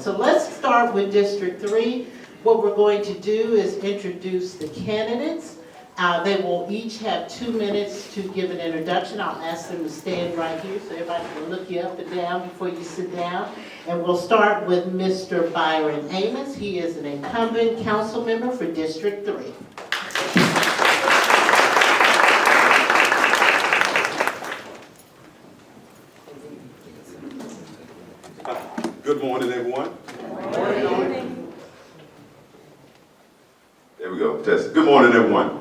So let's start with District 3. What we're going to do is introduce the candidates. They will each have 2 minutes to give an introduction. I'll ask them to stand right here so everybody can look you up and down before you sit down. And we'll start with Mr. Byron Amos. He is an incumbent council member for District 3. Good morning, everyone. Good morning. There we go. Test. Good morning, everyone.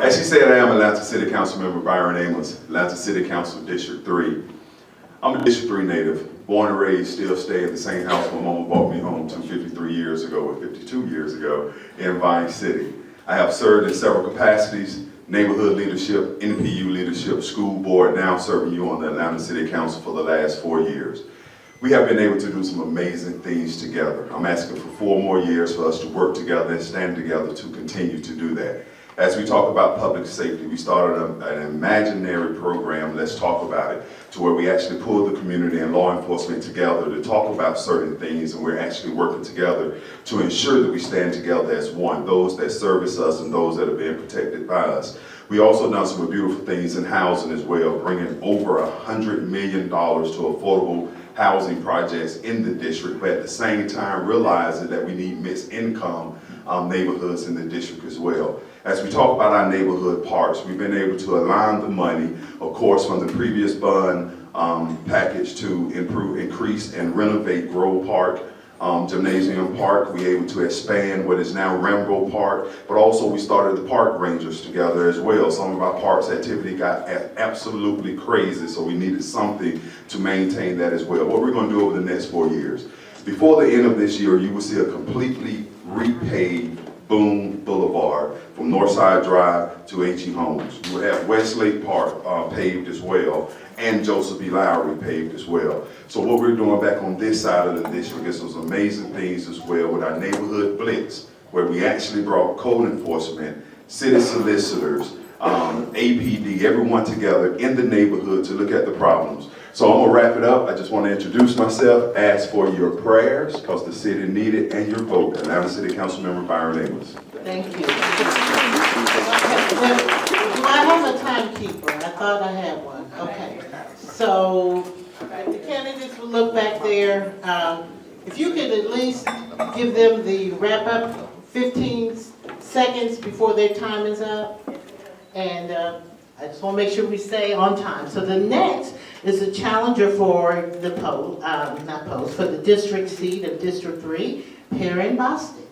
As she said, I am Atlanta City Council Member Byron Amos, Atlanta City Council District 3. I'm a District 3 native, born and raised, still stay at the same house my mama brought me home to 53 years ago, or 52 years ago, in Vine City. I have served in several capacities: neighborhood leadership, NPU leadership, school board, now serving you on the Atlanta City Council for the last 4 years. We have been able to do some amazing things together. I'm asking for 4 more years for us to work together and stand together to continue to do that. As we talk about public safety, we started an imaginary program, Let's Talk About It, to where we actually pulled the community and law enforcement together to talk about certain things, and we're actually working together to ensure that we stand together as one, those that service us and those that are being protected by us. We also done some beautiful things in housing as well, bringing over $100 million to affordable housing projects in the district, but at the same time realizing that we need mixed income neighborhoods in the district as well. As we talk about our neighborhood parks, we've been able to align the money, of course, from the previous bond package to increase and renovate Grove Park, Gymnasium Park. We were able to expand what is now Rambo Park, but also we started the park rangers together as well. Some of our parks activity got absolutely crazy, so we needed something to maintain that as well. What we're going to do over the next 4 years. Before the end of this year, you will see a completely repaved Boone Boulevard from Northside Drive to H.E. Homes. You will have Westlake Park paved as well, and Joseph B. Lowry paved as well. So what we're doing back on this side of the district is some amazing things as well with our neighborhood blitz, where we actually brought code enforcement, city solicitors, APD, everyone together in the neighborhood to look at the problems. So I'm gonna wrap it up. I just want to introduce myself, ask for your prayers, because the city need it, and your vote. Atlanta City Council Member Byron Amos. Thank you. Do I have a timekeeper? I thought I had one. Okay. So the candidates will look back there. If you could at least give them the wrap up 15 seconds before their time is up. And I just want to make sure we stay on time. So the next is a challenger for the for the district seat of District 3, Perrin Bostic.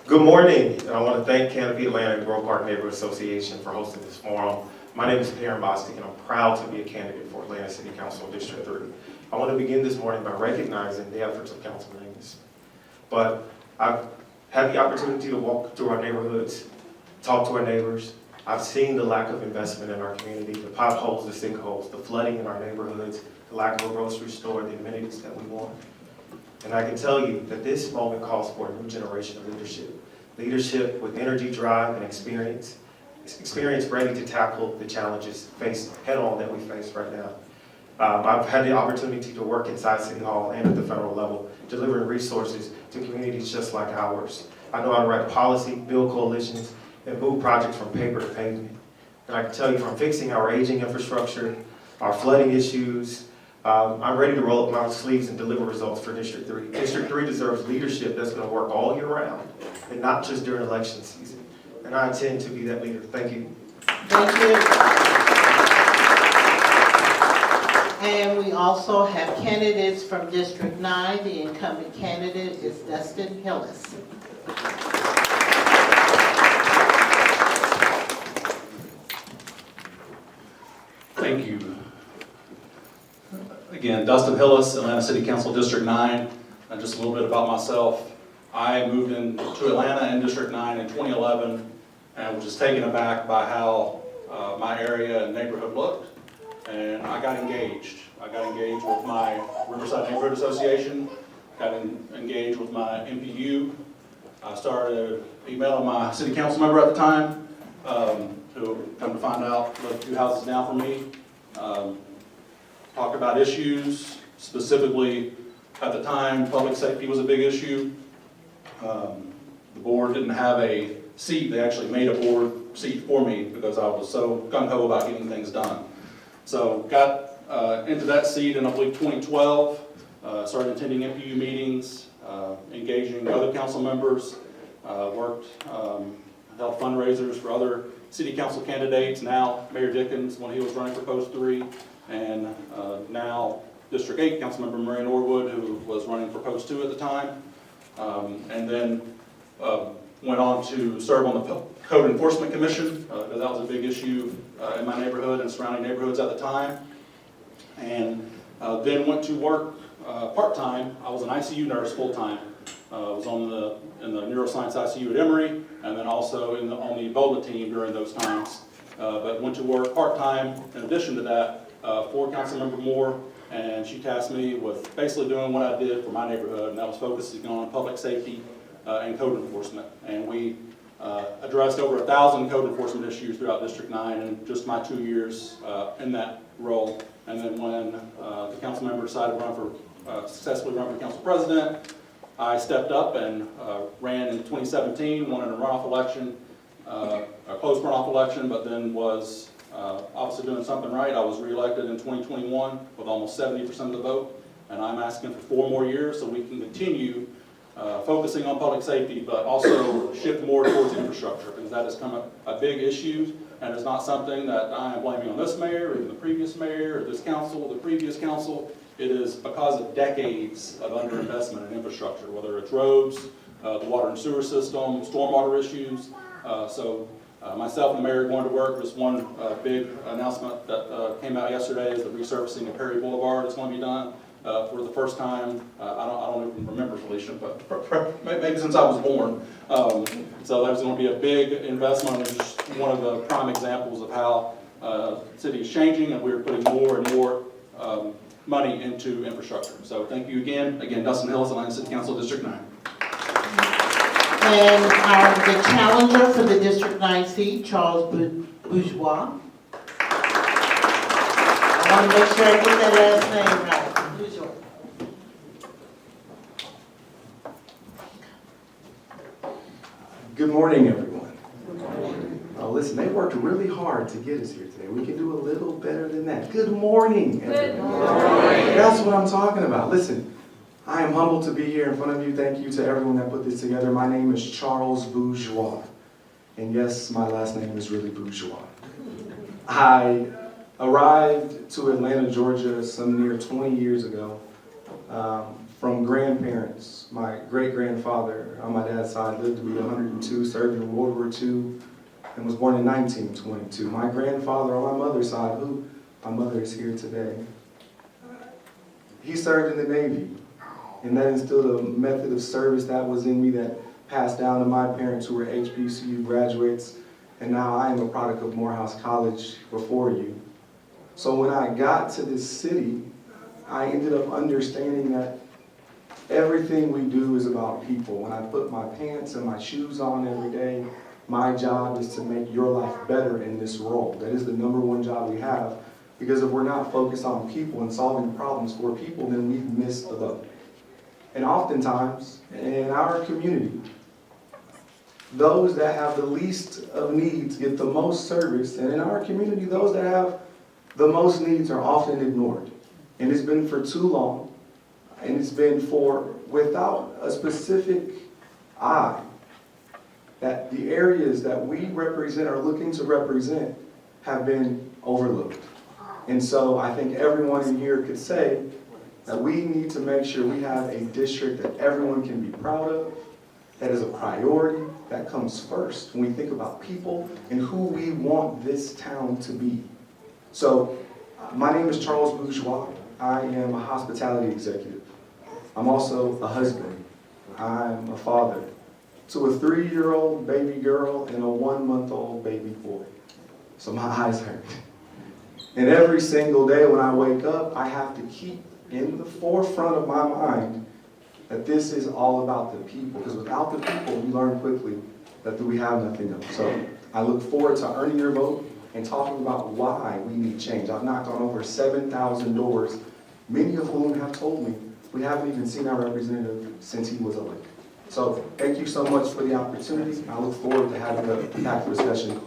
Good morning, and I want to thank Canopy Atlanta and Grove Park Neighborhood Association for hosting this forum. My name is Perrin Bostic, and I'm proud to be a candidate for Atlanta City Council District 3. I want to begin this morning by recognizing the efforts of Councilman Amos. But I've had the opportunity to walk through our neighborhoods, talk to our neighbors. I've seen the lack of investment in our community, the potholes, the sinkholes, the flooding in our neighborhoods, the lack of a grocery store, the amenities that we want. And I can tell you that this moment calls for a new generation of leadership. Leadership with energy, drive, and experience ready to tackle the challenges faced head-on that we face right now. I've had the opportunity to work inside City Hall and at the federal level, delivering resources to communities just like ours. I know how to write policy, build coalitions, and move projects from paper to pavement. And I can tell you, from fixing our aging infrastructure, our flooding issues, I'm ready to roll up my sleeves and deliver results for District 3. District 3 deserves leadership that's going to work all year round, and not just during election season. And I intend to be that leader. Thank you. Thank you. And we also have candidates from District 9. The incumbent candidate is Dustin Hillis. Thank you. Again, Dustin Hillis, Atlanta City Council District 9. And just a little bit about myself. I moved into Atlanta in District 9 in 2011 and was just taken aback by how my area and neighborhood looked. And I got engaged. I got engaged with my Riverside Neighborhood Association, got engaged with my NPU. I started emailing my city council member at the time, who come to find out lived 2 houses down from me. talked about issues, specifically at the time, public safety was a big issue. The board didn't have a seat. They actually made a board seat for me because I was so gung-ho about getting things done. So got into that seat in, I believe, 2012, started attending NPU meetings, engaging other council members, held fundraisers for other city council candidates, now Mayor Dickens when he was running for Post 3, and now District 8 Councilmember Murray Norwood, who was running for Post 2 at the time, and then went on to serve on the Code Enforcement Commission, because that was a big issue in my neighborhood and surrounding neighborhoods at the time, and then went to work part-time. I was an ICU nurse full-time. I was in the neuroscience ICU at Emory, and then also on the Ebola team during those times. But went to work part-time. In addition to that, for Councilmember Moore, and she tasked me with basically doing what I did for my neighborhood, and that was focusing on public safety and code enforcement. And we addressed over 1,000 code enforcement issues throughout District 9 in just my 2 years in that role. And then when the council member decided to successfully run for council president, I stepped up and ran in 2017, won in a runoff election, a close runoff election, but then was obviously doing something right. I was reelected in 2021 with almost 70% of the vote, and I'm asking for 4 more years so we can continue focusing on public safety, but also shift more towards infrastructure, because that has become a big issue, and it's not something that I am blaming on this mayor, or even the previous mayor, or this council, or the previous council. It is because of decades of underinvestment in infrastructure, whether it's roads, the water and sewer system, stormwater issues. Myself and the mayor are going to work. Just one big announcement that came out yesterday is the resurfacing of Perry Boulevard is going to be done for the first time. I don't even remember, Felicia, but maybe since I was born. So there's going to be a big investment, and just one of the prime examples of how the city is changing, and we're putting more and more money into infrastructure. So thank you again. Again, Dustin Hillis, Atlanta City Council, District 9. And the challenger for the District 9 seat, Charles Bourgeois. I want to make sure I get that last name right. Bourgeois. Good morning, everyone. Listen, they worked really hard to get us here today. We can do a little better than that. Good morning, everyone. Good morning. That's what I'm talking about. Listen, I am humbled to be here in front of you. Thank you to everyone that put this together. My name is Charles Bourgeois. And yes, my last name is really Bourgeois. I arrived to Atlanta, Georgia some near 20 years ago from grandparents. My great-grandfather on my dad's side lived to be 102, served in World War II, and was born in 1922. My grandfather on my mother's side, who my mother is here today, he served in the Navy. And that instilled a method of service that was in me that passed down to my parents, who were HBCU graduates. And now I am a product of Morehouse College before you. So when I got to this city, I ended up understanding that everything we do is about people. When I put my pants and my shoes on every day, my job is to make your life better in this role. That is the #1 job we have, because if we're not focused on people and solving problems for people, then we've missed the boat. And oftentimes, in our community, those that have the least of needs get the most service, and in our community, those that have the most needs are often ignored. And it's been for too long, and it's been without a specific eye, that the areas that we represent or looking to represent have been overlooked. And so I think everyone in here could say that we need to make sure we have a district that everyone can be proud of, that is a priority, that comes first when we think about people and who we want this town to be. So my name is Charles Bourgeois. I am a hospitality executive. I'm also a husband. I'm a father to a 3-year-old baby girl and a 1-month-old baby boy. So my eyes hurt. And every single day when I wake up, I have to keep in the forefront of my mind that this is all about the people. Because without the people, we learn quickly that we have nothing else. So I look forward to earning your vote and talking about why we need change. I've knocked on over 7,000 doors, many of whom have told me we haven't even seen our representative since he was elected. So thank you so much for the opportunity. I look forward to having a active discussion.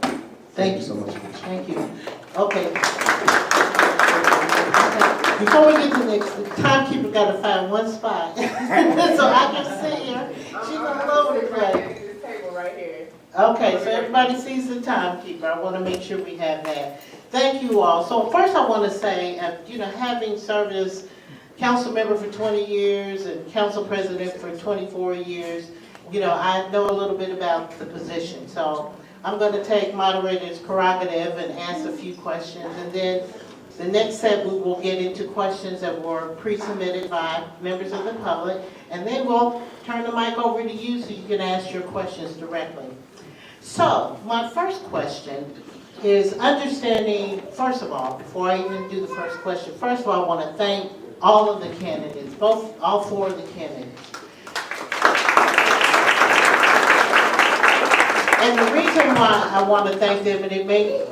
Thank you so much. Thank you. Okay. Before we get to the next, the timekeeper got to find one spot. So I can see her. She's all over the place. This table right here. Okay, so everybody sees the timekeeper. I want to make sure we have that. Thank you all. So first I want to say, having served as council member for 20 years and council president for 24 years, I know a little bit about the position. So I'm going to take moderator's prerogative and ask a few questions, and then the next set we will get into questions that were pre-submitted by members of the public, and then we'll turn the mic over to you so you can ask your questions directly. So my first question is understanding, first of all, before I even do the first question, first of all, I want to thank all of the candidates, all four of the candidates. And the reason why I want to thank them, and it may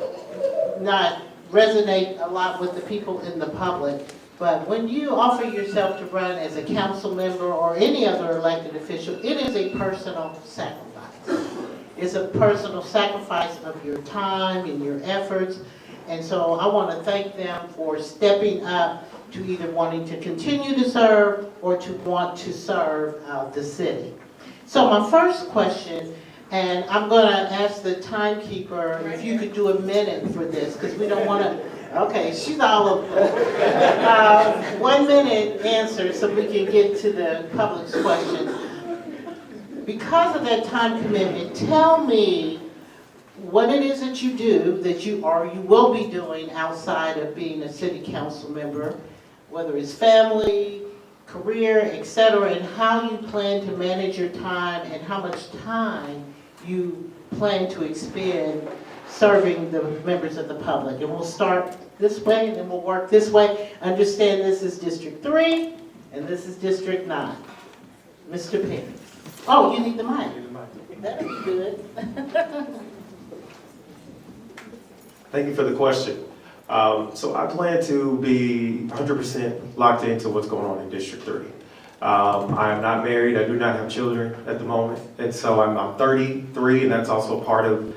not resonate a lot with the people in the public, but when you offer yourself to run as a council member or any other elected official, it is a personal sacrifice. It's a personal sacrifice of your time and your efforts, and so I want to thank them for stepping up to either wanting to continue to serve or to want to serve the city. So my first question, and I'm going to ask the timekeeper if you could do a minute for this, because we don't want to, okay, she's all over. 1 minute answer so we can get to the public's questions. Because of that time commitment, tell me what it is that you do, that you will be doing outside of being a city council member, whether it's family, career, etc., and how you plan to manage your time and how much time you plan to expend serving the members of the public. And we'll start this way and then we'll work this way. Understand this is District 3 and this is District 9. Mr. Perrin. Oh, you need the mic. That'll be good. Thank you for the question. So I plan to be 100% locked into what's going on in District 3. I am not married, I do not have children at the moment, and so I'm 33, and that's also part of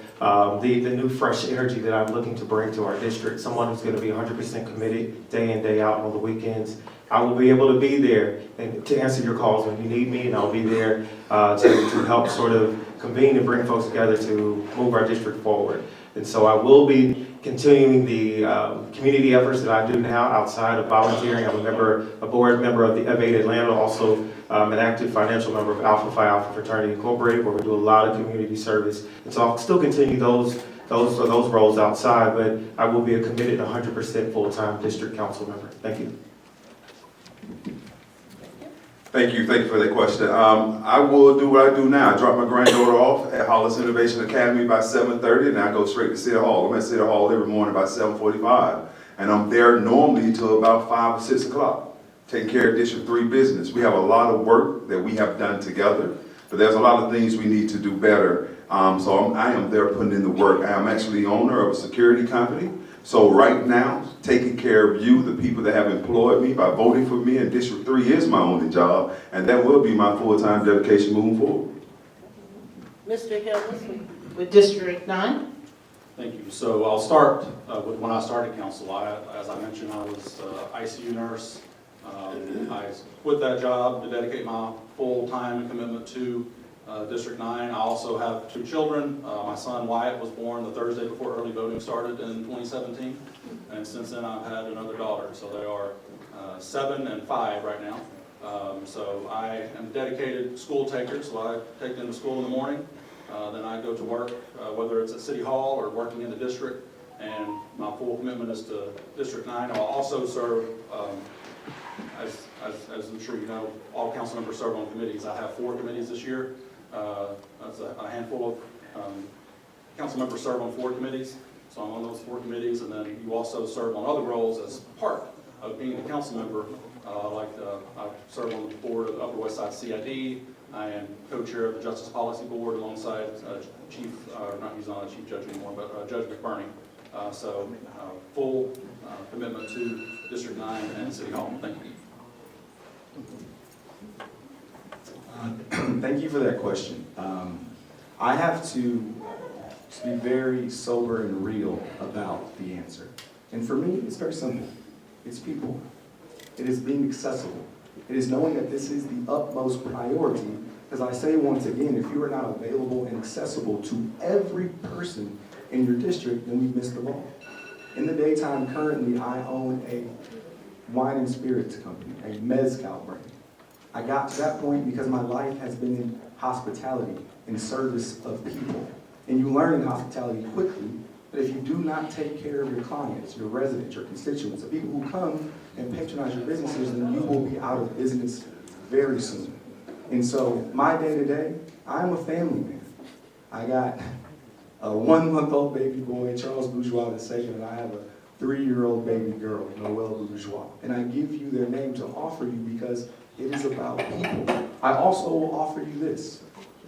the new fresh energy that I'm looking to bring to our district, someone who's going to be 100% committed day in, day out, and on the weekends. I will be able to be there and to answer your calls when you need me, and I'll be there to help sort of convene and bring folks together to move our district forward. And so I will be continuing the community efforts that I do now outside of volunteering. I'm a board member of the F8 Atlanta, also an active financial member of Alpha Phi Alpha Fraternity Incorporated, where we do a lot of community service. And so I'll still continue those roles outside, but I will be a committed 100% full-time district council member. Thank you. Thank you for that question. I will do what I do now. I drop my granddaughter off at Hollis Innovation Academy by 7:30, and I go straight to City Hall. I'm at City Hall every morning by 7:45, and I'm there normally till about 5 or 6 o'clock, taking care of District 3 business. We have a lot of work that we have done together, but there's a lot of things we need to do better. So I am there putting in the work. I am actually the owner of a security company. So right now, taking care of you, the people that have employed me by voting for me in District 3 is my only job, and that will be my full-time dedication moving forward. Mr. Hillis with District 9. Thank you. So I'll start with when I started council. As I mentioned, I was ICU nurse. I quit that job to dedicate my full time and commitment to District 9. I also have 2 children. My son Wyatt was born the Thursday before early voting started in 2017. And since then I've had another daughter. So they are 7 and 5 right now. So I am a dedicated school taker. So I take them to school in the morning. Then I go to work, whether it's at City Hall or working in the district. And my full commitment is to District 9. I'll also serve, as I'm sure you know, all council members serve on committees. I have 4 committees this year. That's a handful of council members serve on 4 committees, so I'm on those 4 committees, and then you also serve on other roles as part of being a council member. I serve on the board of the Upper West Side CID. I am co-chair of the Justice Policy Board alongside Chief Judge McBurney. Full commitment to District 9 and City Hall. Thank you. Thank you for that question. I have to be very sober and real about the answer. And for me, it's very simple. It's people. It is being accessible. It is knowing that this is the utmost priority. As I say once again, if you are not available and accessible to every person in your district, then we've missed the ball. In the daytime, currently, I own a wine and spirits company, a mezcal brand. I got to that point because my life has been in hospitality, in service of people. And you learn in hospitality quickly that if you do not take care of your clients, your residents, your constituents, the people who come and patronize your businesses, then you will be out of business very soon. And so my day-to-day, I'm a family man. I got a 1-month-old baby boy, Charles Bourgeois II, and I have a 3-year-old baby girl, Noelle Bourgeois. And I give you their name to offer you because it is about people. I also will offer you this,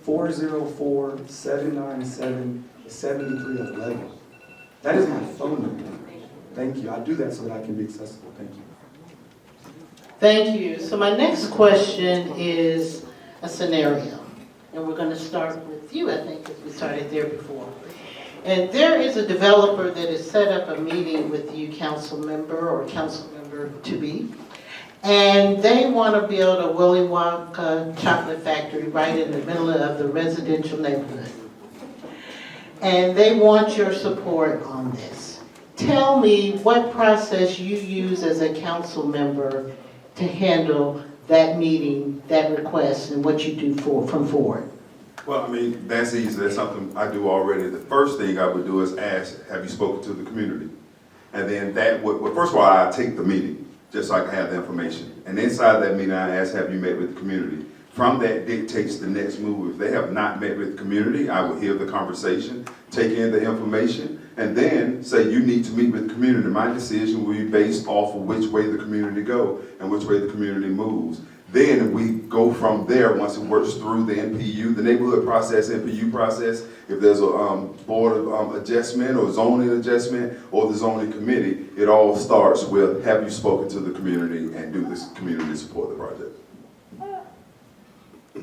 404-797-7311. That is my phone number. Thank you. I do that so that I can be accessible. Thank you. Thank you. So my next question is a scenario. And we're going to start with you, I think, because we started there before. And there is a developer that has set up a meeting with you, council member or council member to be. And they want to build a Willy Wonka chocolate factory right in the middle of the residential neighborhood. And they want your support on this. Tell me what process you use as a council member to handle that meeting, that request, and what you do from forward. Well, I mean, that's easy. That's something I do already. The first thing I would do is ask, have you spoken to the community? And then that would, well, first of all, I take the meeting, just so I can have the information. And inside that meeting, I ask, have you met with the community? From that dictates the next move. If they have not met with the community, I will hear the conversation, take in the information, and then say you need to meet with the community. My decision will be based off of which way the community go and which way the community moves. Then we go from there once it works through the NPU, the neighborhood process, NPU process. If there's a board of adjustment or zoning adjustment or the zoning committee, it all starts with have you spoken to the community and do this community support the project.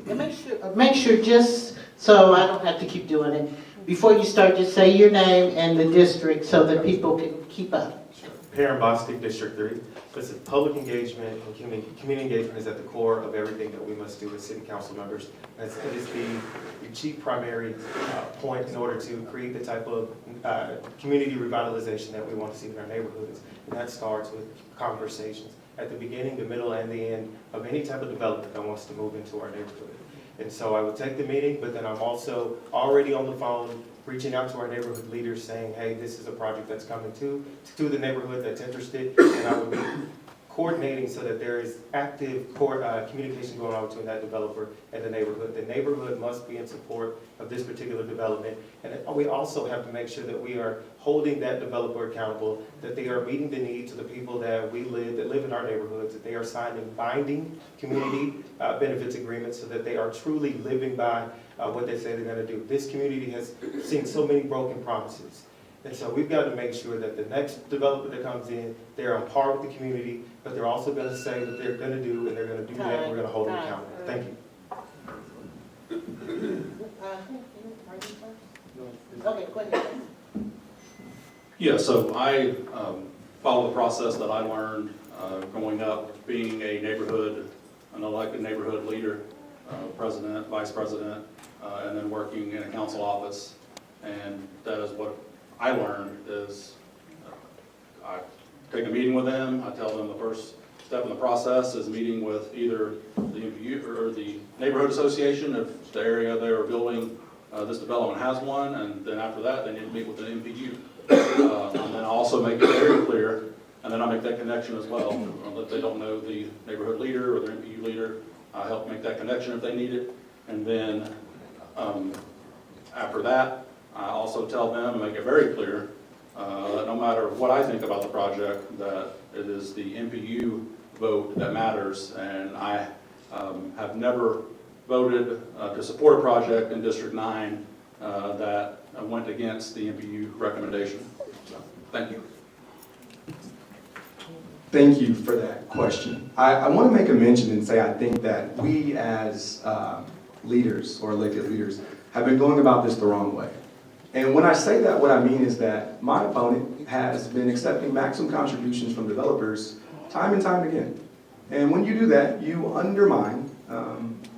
And make sure just so I don't have to keep doing it. Before you start, just say your name and the district so that people can keep up. Perrin Bostic, District 3. Listen, public engagement and community engagement is at the core of everything that we must do as city council members. And it is the chief primary point in order to create the type of community revitalization that we want to see in our neighborhoods. And that starts with conversations at the beginning, the middle, and the end of any type of development that wants to move into our neighborhood. And so I would take the meeting, but then I'm also already on the phone reaching out to our neighborhood leaders saying, hey, this is a project that's coming to the neighborhood that's interested, and I would be coordinating so that there is active communication going on between that developer and the neighborhood. The neighborhood must be in support of this particular development, and we also have to make sure that we are holding that developer accountable, that they are meeting the needs of the people that live in our neighborhoods, that they are signing binding community benefits agreements so that they are truly living by what they say they're going to do. This community has seen so many broken promises. And so we've got to make sure that the next developer that comes in, they're on par with the community, but they're also going to say what they're going to do, and they're going to do that, and we're going to hold them accountable. Thank you. Okay, go ahead. Yeah, so I follow the process that I learned growing up, being an elected neighborhood leader, president, vice president, and then working in a council office. And that is what I learned is I take a meeting with them. I tell them the first step in the process is meeting with either the NPU or the neighborhood association if the area they are building this development has one, and then after that they need to meet with the NPU. And then I also make it very clear, and then I make that connection as well. If they don't know the neighborhood leader or the NPU leader, I help make that connection if they need it. And then after that, I also tell them and make it very clear that no matter what I think about the project, that it is the NPU vote that matters. And I have never voted to support a project in District 9 that went against the NPU recommendation. So. Thank you. Thank you for that question. I want to make a mention and say I think that we as leaders or elected leaders have been going about this the wrong way. And when I say that, what I mean is that my opponent has been accepting maximum contributions from developers time and time again. And when you do that, you undermine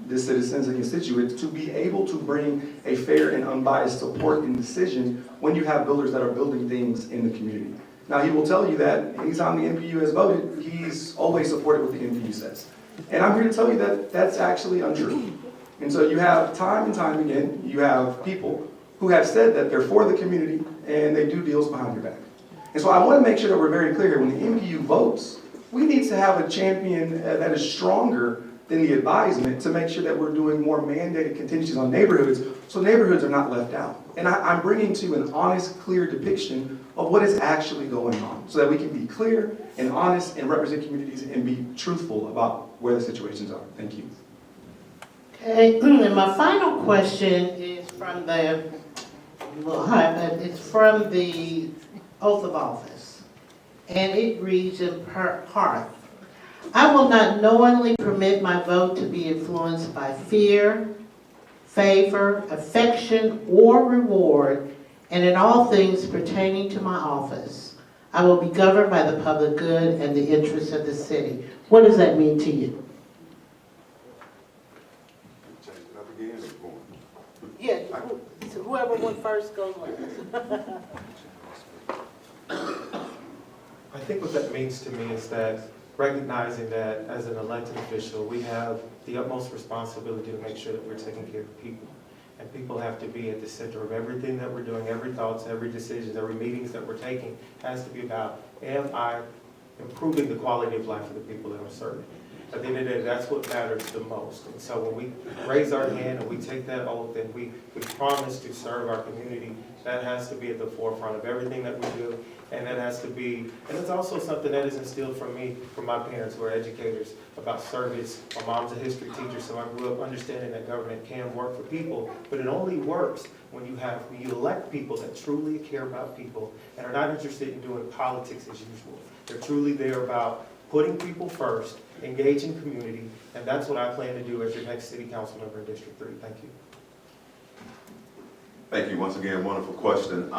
the citizens and constituents to be able to bring a fair and unbiased support and decision when you have builders that are building things in the community. Now, he will tell you that anytime the NPU has voted, he's always supported what the NPU says. And I'm here to tell you that that's actually untrue. And so you have time and time again, you have people who have said that they're for the community and they do deals behind your back. And so I want to make sure that we're very clear here. When the NPU votes, we need to have a champion that is stronger than the advisement to make sure that we're doing more mandated contingencies on neighborhoods so neighborhoods are not left out. And I'm bringing to you an honest, clear depiction of what is actually going on so that we can be clear and honest and represent communities and be truthful about where the situations are. Thank you. Okay, and my final question is from it's from the oath of office, and it reads in part, I will not knowingly permit my vote to be influenced by fear, favor, affection, or reward, and in all things pertaining to my office. I will be governed by the public good and the interests of the city. What does that mean to you? Yeah, so whoever went first goes last. I think what that means to me is that recognizing that as an elected official, we have the utmost responsibility to make sure that we're taking care of people. And people have to be at the center of everything that we're doing, every thoughts, every decision, every meetings that we're taking has to be about, am I improving the quality of life of the people that I'm serving? At the end of the day, that's what matters the most. And so when we raise our hand and we take that oath and we promise to serve our community, that has to be at the forefront of everything that we do. And that has to be, and it's also something that is instilled from me, from my parents who are educators, about service. My mom's a history teacher, so I grew up understanding that government can work for people, but it only works when you elect people that truly care about people and are not interested in doing politics as usual. They're truly there about putting people first, engaging community, and that's what I plan to do as your next city council member in District 3. Thank you. Thank you once again, wonderful question.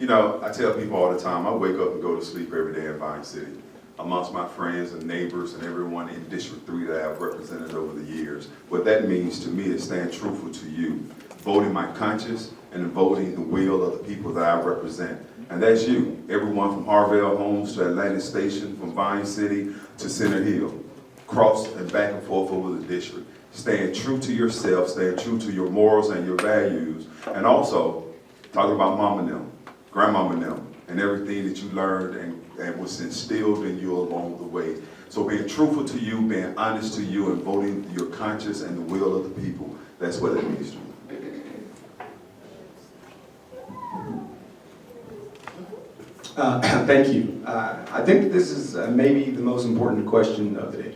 You know, I tell people all the time, I wake up and go to sleep every day in Vine City amongst my friends and neighbors and everyone in District 3 that I've represented over the years. What that means to me is staying truthful to you, voting my conscience and voting the will of the people that I represent. And that's you, everyone from Harvell Homes to Atlantic Station, from Vine City to Center Hill, cross and back and forth over the district. Staying true to yourself, staying true to your morals and your values, and also talking about mama and them, grandmama and them, and everything that you learned and was instilled in you along the way. So being truthful to you, being honest to you, and voting your conscience and the will of the people, that's what it means to me. Thank you. I think this is maybe the most important question of the day.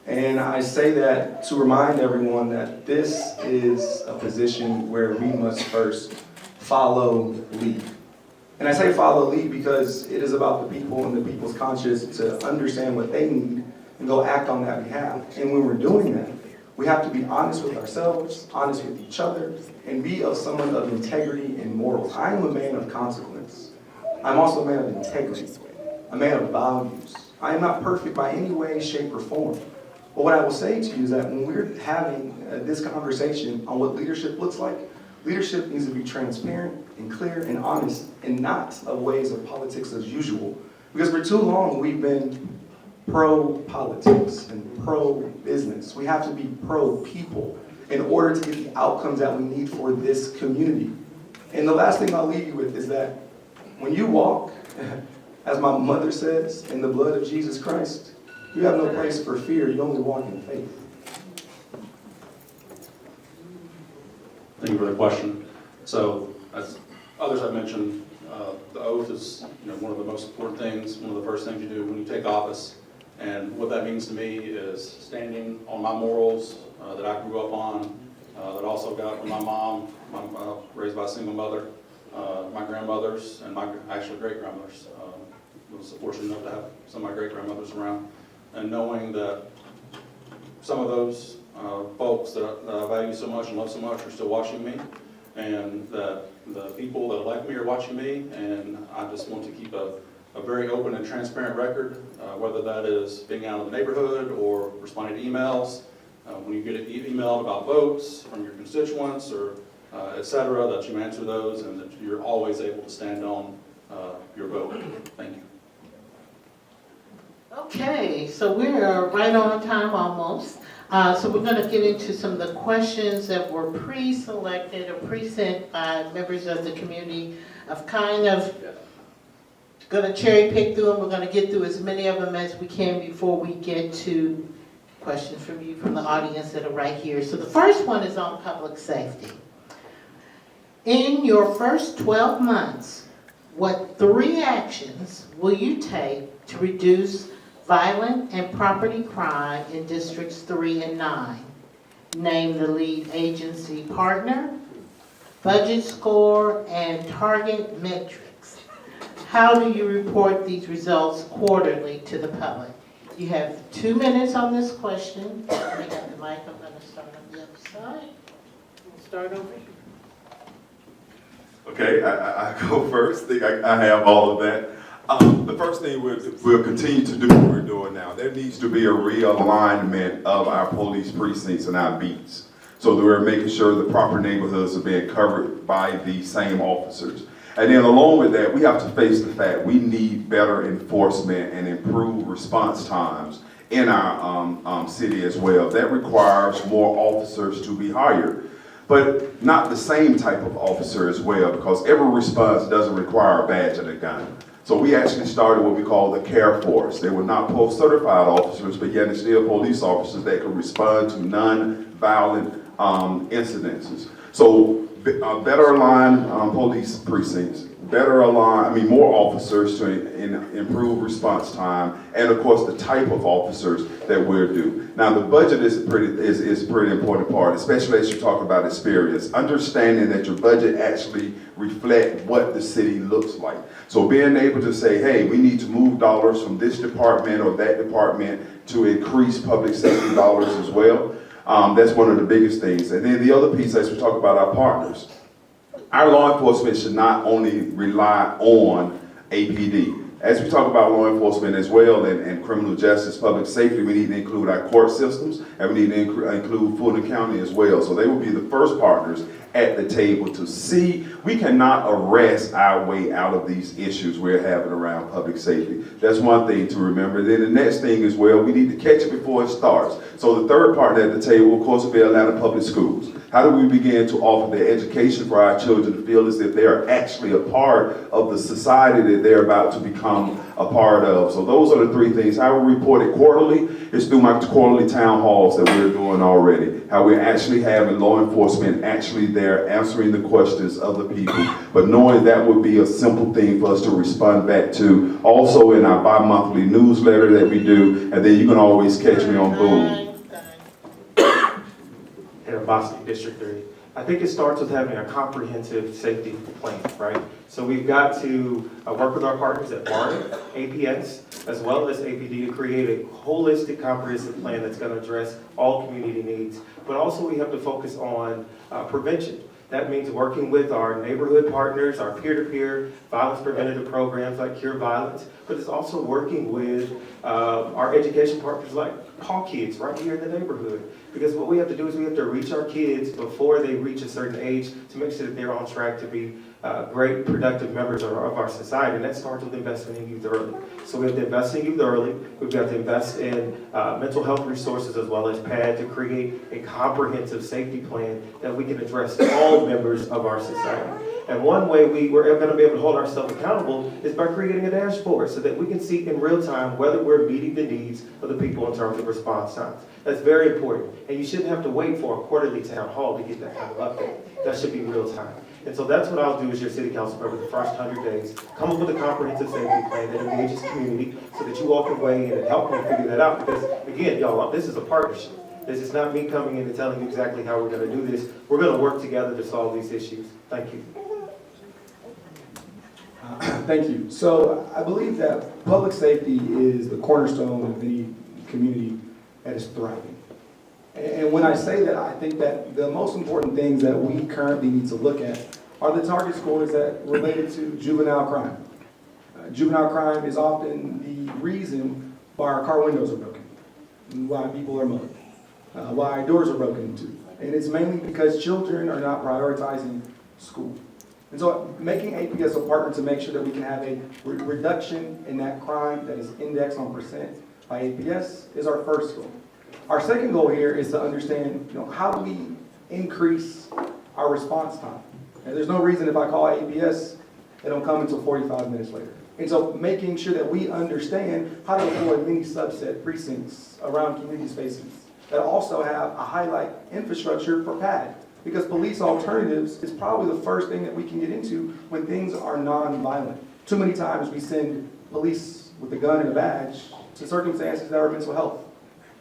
And I say that to remind everyone that this is a position where we must first follow lead. And I say follow lead because it is about the people and the people's conscience to understand what they need and go act on that behalf. And when we're doing that, we have to be honest with ourselves, honest with each other, and be of someone of integrity and morals. I am a man of consequence. I'm also a man of integrity, a man of values. I am not perfect by any way, shape, or form. But what I will say to you is that when we're having this conversation on what leadership looks like, leadership needs to be transparent and clear and honest and not of ways of politics as usual. Because for too long we've been pro-politics and pro-business. We have to be pro-people in order to get the outcomes that we need for this community. And the last thing I'll leave you with is that when you walk, as my mother says, in the blood of Jesus Christ, you have no place for fear. You only walk in faith. Thank you for the question. So, as others have mentioned, the oath is one of the most important things, one of the first things you do when you take office. And what that means to me is standing on my morals that I grew up on, that also got from my mom. I'm raised by a single mother. my grandmothers and my actually great-grandmothers. Was fortunate enough to have some of my great-grandmothers around, and knowing that some of those folks that I value so much and love so much are still watching me, and that the people that elect me are watching me, and I just want to keep a very open and transparent record, whether that is being out in the neighborhood or responding to emails. When you get emailed about votes from your constituents or et cetera, that you answer those and that you're always able to stand on your vote. Thank you. Okay, so we're right on time almost. So we're going to get into some of the questions that were pre-selected or pre-sent by members of the community. I've kind of going to cherry pick through them. We're going to get through as many of them as we can before we get to questions from you from the audience that are right here. So the first one is on public safety. In your first 12 months, what 3 actions will you take to reduce violent and property crime in districts 3 and 9? Name the lead agency partner, budget score, and target metrics. How do you report these results quarterly to the public? You have 2 minutes on this question. Let me get the mic. I'm going to start on the other side. We'll start over here. Okay, I go first. I think I have all of that. The first thing we'll continue to do what we're doing now. There needs to be a realignment of our police precincts and our beats, so that we're making sure the proper neighborhoods are being covered by the same officers. And then along with that, we have to face the fact we need better enforcement and improved response times in our city as well. That requires more officers to be hired, but not the same type of officer as well, because every response doesn't require a badge and a gun. So we actually started what we call the care force. They were not post-certified officers, but yet they're still police officers that can respond to non-violent incidences. So better aligned police precincts, more officers to improve response time, and of course the type of officers that we're due. Now the budget is a pretty important part, especially as you talk about experience. Understanding that your budget actually reflects what the city looks like. So being able to say, hey, we need to move dollars from this department or that department to increase public safety dollars as well. That's one of the biggest things. And then the other piece, as we talk about our partners, our law enforcement should not only rely on APD. As we talk about law enforcement as well and criminal justice, public safety, we need to include our court systems, and we need to include Fulton County as well. So they will be the first partners at the table to see we cannot arrest our way out of these issues we're having around public safety. That's one thing to remember. Then the next thing is, well, we need to catch it before it starts. So the third partner at the table, of course, will be Atlanta Public Schools. How do we begin to offer the education for our children to feel as if they are actually a part of the society that they're about to become a part of? So those are the 3 things. How we report it quarterly is through my quarterly town halls that we're doing already. How we're actually having law enforcement actually there answering the questions of the people, but knowing that would be a simple thing for us to respond back to. Also in our bi-monthly newsletter that we do, and then you can always catch me on Boom. Perrin Bostic, District 3. I think it starts with having a comprehensive safety plan, right? So we've got to work with our partners at BARN, APS, as well as APD to create a holistic, comprehensive plan that's going to address all community needs. But also we have to focus on prevention. That means working with our neighborhood partners, our peer-to-peer violence preventative programs like Cure Violence, but it's also working with our education partners like Paul Kids right here in the neighborhood. Because what we have to do is we have to reach our kids before they reach a certain age to make sure that they're on track to be great, productive members of our society. And that starts with investing in youth early. So we have to invest in youth early. We've got to invest in mental health resources as well as PAD to create a comprehensive safety plan that we can address all members of our society. And one way we're going to be able to hold ourselves accountable is by creating a dashboard so that we can see in real time whether we're meeting the needs of the people in terms of response times. That's very important. And you shouldn't have to wait for a quarterly town hall to get that kind of update. That should be real time. And so that's what I'll do as your city council member the first 100 days. Come up with a comprehensive safety plan that engages community so that you all can weigh in and help me figure that out. Because again, y'all, this is a partnership. This is not me coming in and telling you exactly how we're going to do this. We're going to work together to solve these issues. Thank you. Thank you. So I believe that public safety is the cornerstone of any community that is thriving. And when I say that, I think that the most important things that we currently need to look at are the target scores that related to juvenile crime. Juvenile crime is often the reason why our car windows are broken, why people are mugged, why doors are broken into. And it's mainly because children are not prioritizing school. And so making APS a partner to make sure that we can have a reduction in that crime that is indexed on percent by APS is our first goal. Our second goal here is to understand, how do we increase our response time? And there's no reason if I call APS, they don't come until 45 minutes later. And so making sure that we understand how to deploy many subset precincts around community spaces that also have a highlight infrastructure for PAD. Because police alternatives is probably the first thing that we can get into when things are non-violent. Too many times we send police with a gun and a badge to circumstances that are mental health.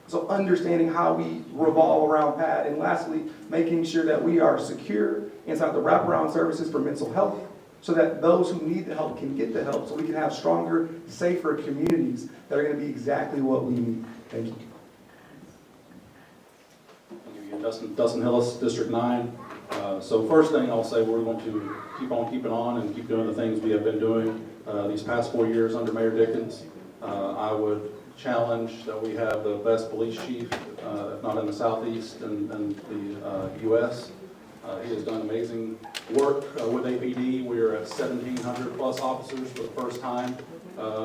So understanding how we revolve around PAD, and lastly, making sure that we are secure inside the wraparound services for mental health so that those who need the help can get the help so we can have stronger, safer communities that are going to be exactly what we need. Thank you. Dustin Hillis, District 9. So first thing I'll say, we're going to keep on keeping on and keep doing the things we have been doing these past 4 years under Mayor Dickens. I would challenge that we have the best police chief, if not in the Southeast and the U.S. He has done amazing work with APD. We are at 1,700 plus officers for the first time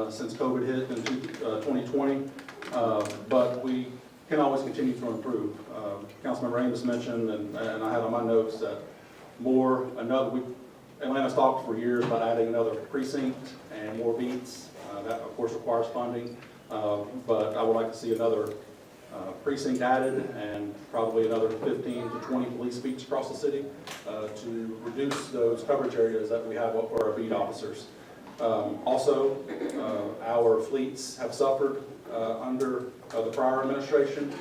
since COVID hit in 2020, but we can always continue to improve. Councilmember Amos mentioned, and I had on my notes that Atlanta's talked for years about adding another precinct and more beats. That of course requires funding, but I would like to see another precinct added and probably another 15 to 20 police beats across the city to reduce those coverage areas that we have for our beat officers. Also, our fleets have suffered under the prior administration.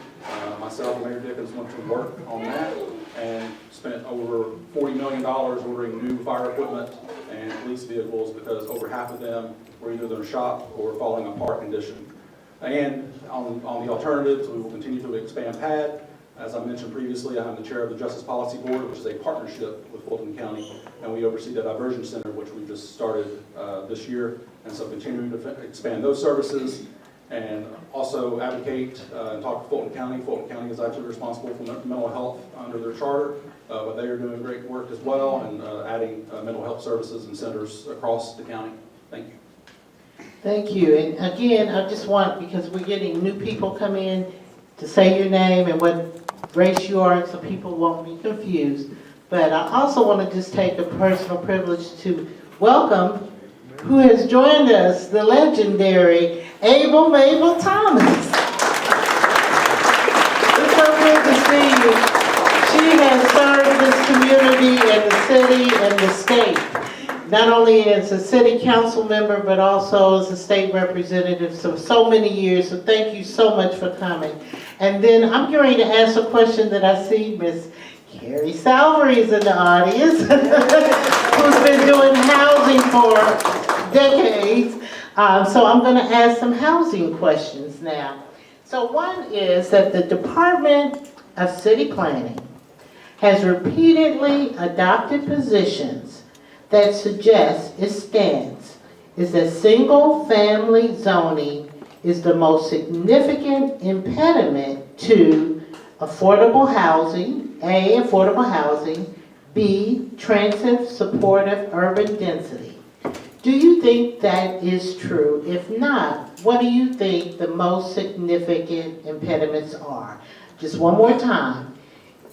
Myself and Mayor Dickens went to work on that and spent over $40 million ordering new fire equipment and police vehicles because over half of them were either in shop or falling apart condition. And on the alternatives, we will continue to expand PAD. As I mentioned previously, I'm the chair of the Justice Policy Board, which is a partnership with Fulton County, and we oversee the Diversion Center, which we just started this year. And so continuing to expand those services and also advocate and talk to Fulton County. Fulton County is actually responsible for mental health under their charter, but they are doing great work as well and adding mental health services and centers across the county. Thank you. Thank you. And again, I just want, because we're getting new people come in, to say your name and what race you are so people won't be confused. But I also want to just take a personal privilege to welcome who has joined us, the legendary Mabel Thomas. It's so good to see you. She has served this community and the city and the state, not only as a city council member, but also as a state representative for so many years. So thank you so much for coming. And then I'm going to ask a question that I see Miss Carrie Salvery's in the audience, who's been doing housing for decades. So I'm going to ask some housing questions now. So one is that the Department of City Planning has repeatedly adopted positions that suggest its stance is that single-family zoning is the most significant impediment to affordable housing, A, affordable housing, B, transit supportive urban density. Do you think that is true? If not, what do you think the most significant impediments are? Just one more time.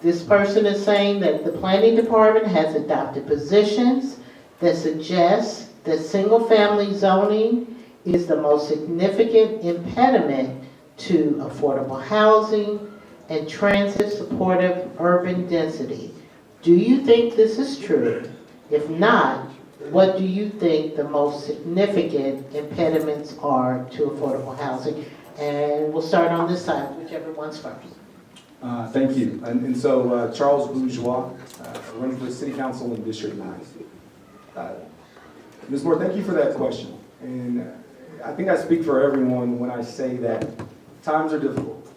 This person is saying that the planning department has adopted positions that suggest that single-family zoning is the most significant impediment to affordable housing and transit-supportive urban density. Do you think this is true? If not, what do you think the most significant impediments are to affordable housing? And we'll start on this side, whichever one's first. Thank you. And so Charles Bourgeois, running for the City Council in District 9. Ms. Moore, thank you for that question. And I think I speak for everyone when I say that times are difficult.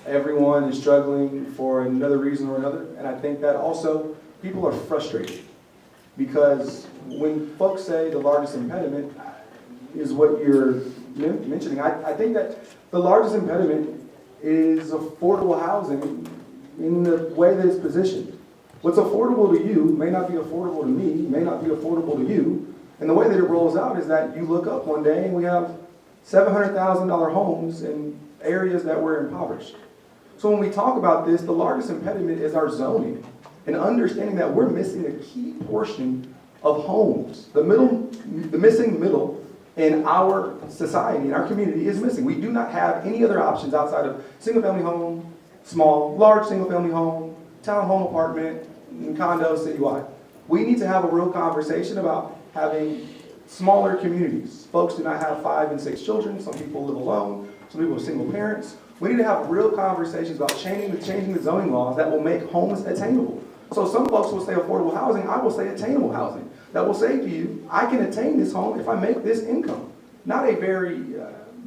Everyone is struggling for another reason or another. And I think that also people are frustrated because when folks say the largest impediment is what you're mentioning, I think that the largest impediment is affordable housing in the way that it's positioned. What's affordable to you may not be affordable to me, may not be affordable to you. And the way that it rolls out is that you look up one day and we have $700,000 homes in areas that were impoverished. So when we talk about this, the largest impediment is our zoning and understanding that we're missing a key portion of homes. The missing middle in our society, in our community is missing. We do not have any other options outside of single-family home, small, large single-family home, townhome apartment, and condos citywide. We need to have a real conversation about having smaller communities. Folks do not have 5 and 6 children. Some people live alone. Some people are single parents. We need to have real conversations about changing the zoning laws that will make homes attainable. So some folks will say affordable housing. I will say attainable housing. That will say to you, I can attain this home if I make this income. Not a very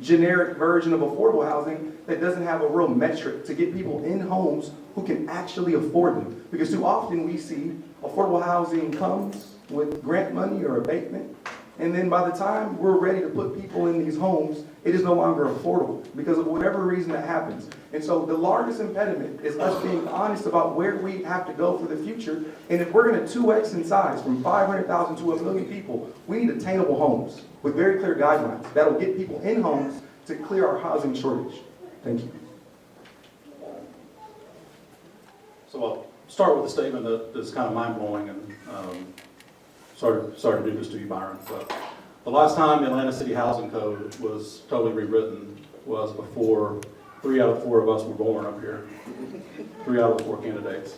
generic version of affordable housing that doesn't have a real metric to get people in homes who can actually afford them. Because too often we see affordable housing comes with grant money or abatement, and then by the time we're ready to put people in these homes, it is no longer affordable because of whatever reason that happens. And so the largest impediment is us being honest about where we have to go for the future. And if we're going to 2x in size from 500,000 to 1 million people, we need attainable homes with very clear guidelines that will get people in homes to clear our housing shortage. Thank you. So I'll start with a statement that is kind of mind-blowing, and sorry to do this to you, Byron, but the last time the Atlanta City Housing Code was totally rewritten was before 3 out of 4 of us were born up here. 3 out of the 4 candidates,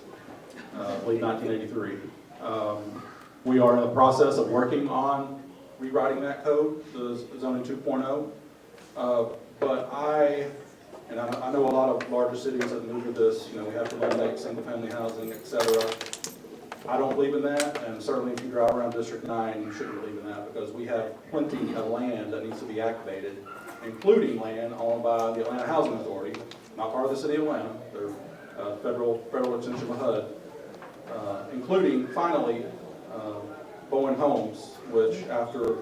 I believe 1983. We are in the process of working on rewriting that code, the zoning 2.0. But I know a lot of larger cities have moved to this, we have to eliminate single-family housing, et cetera. I don't believe in that, and certainly if you drive around District 9, you shouldn't believe in that because we have plenty of land that needs to be activated, including land owned by the Atlanta Housing Authority, not part of the city of Atlanta. They're federal extension of HUD, including, finally, Bowen Homes, which after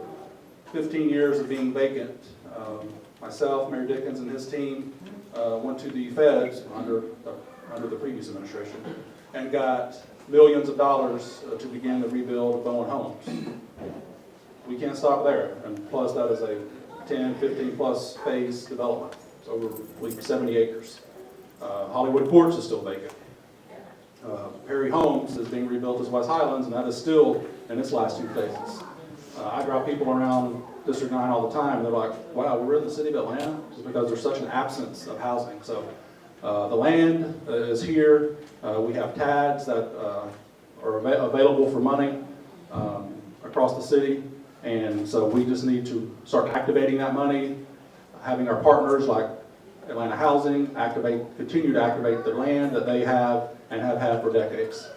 15 years of being vacant, myself, Mayor Dickens, and his team went to the feds under the previous administration and got millions of dollars to begin the rebuild of Bowen Homes. We can't stop there, and plus that is a 10, 15 plus phase development. It's over, I believe, 70 acres. Hollywood Courts is still vacant. Perry Homes is being rebuilt as West Highlands, and that is still in its last 2 phases. I drive people around District 9 all the time, and they're like, wow, we're in the city of Atlanta? Just because there's such an absence of housing. So the land is here. We have TADs that are available for money across the city. And so we just need to start activating that money, having our partners like Atlanta Housing continue to activate the land that they have and have had for decades.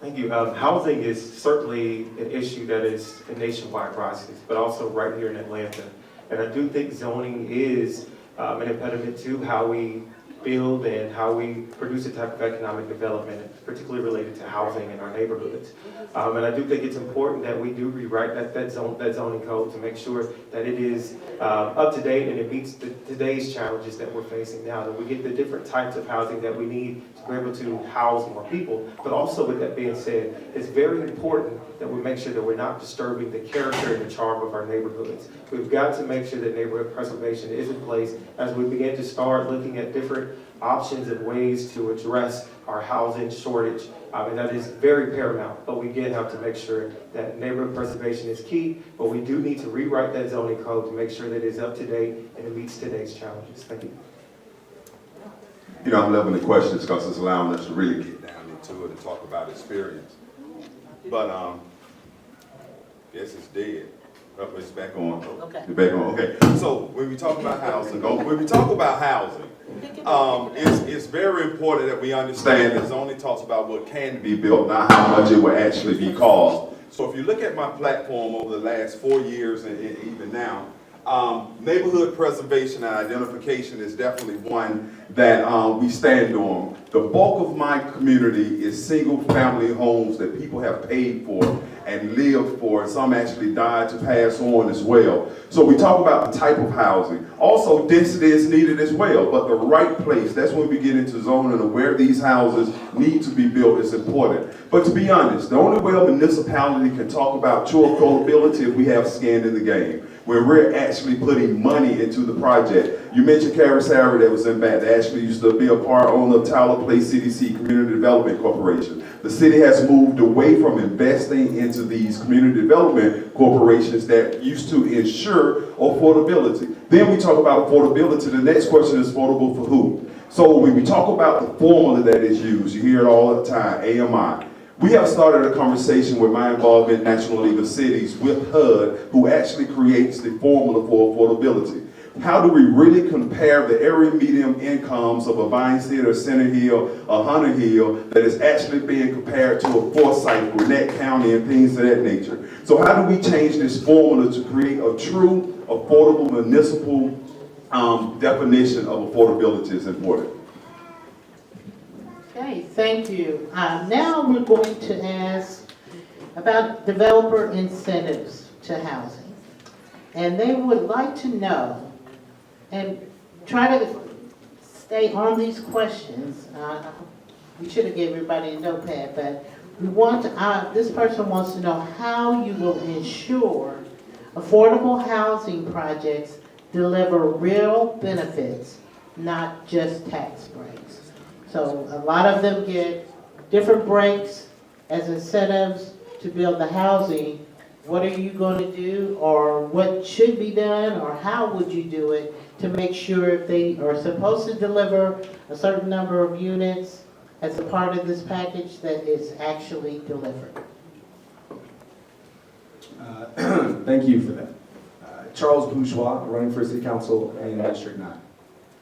Thank you. Housing is certainly an issue that is a nationwide crisis, but also right here in Atlanta. And I do think zoning is an impediment to how we build and how we produce a type of economic development, particularly related to housing in our neighborhoods. And I do think it's important that we do rewrite that zoning code to make sure that it is up to date and it meets today's challenges that we're facing now, that we get the different types of housing that we need to be able to house more people. But also, with that being said, it's very important that we make sure that we're not disturbing the character and the charm of our neighborhoods. We've got to make sure that neighborhood preservation is in place as we begin to start looking at different options and ways to address our housing shortage. And that is very paramount, but we again have to make sure that neighborhood preservation is key, but we do need to rewrite that zoning code to make sure that it's up to date and it meets today's challenges. Thank you. I'm loving the questions because it's allowing us to really get down into it and talk about experience. But yes, it's dead. Oh, it's back on. Okay. It's back on. Okay. So when we talk about housing, it's very important that we understand that zoning talks about what can be built, not how much it will actually be cost. So if you look at my platform over the last 4 years and even now, neighborhood preservation and identification is definitely one that we stand on. The bulk of my community is single-family homes that people have paid for and lived for. Some actually died to pass on as well. So we talk about the type of housing. Also, density is needed as well, but the right place, that's when we get into zoning of where these houses need to be built is important. But to be honest, the only way a municipality can talk about true affordability if we have skin in the game, where we're actually putting money into the project. You mentioned Caris Harry that was in Bath, that actually used to be a part owner of Tyler Place CDC Community Development Corporation. The city has moved away from investing into these community development corporations that used to ensure affordability. Then we talk about affordability. The next question is affordable for who? So when we talk about the formula that is used, you hear it all the time, AMI. We have started a conversation with my involvement in National League of Cities with HUD, who actually creates the formula for affordability. How do we really compare the area medium incomes of a Vine City, a Center Hill, a Hunter Hill, that is actually being compared to a Forsyth, Gwinnett County, and things of that nature? So how do we change this formula to create a true, affordable, municipal definition of affordability is important? Okay, thank you. Now we're going to ask about developer incentives to housing. And they would like to know, and try to stay on these questions. We should have given everybody a notepad, but we want to, this person wants to know how you will ensure affordable housing projects deliver real benefits, not just tax breaks. So a lot of them get different breaks as incentives to build the housing. What are you going to do, or what should be done, or how would you do it to make sure if they are supposed to deliver a certain number of units as a part of this package that is actually delivered? Thank you for that. Charles Bourgeois, running for City Council in District 9.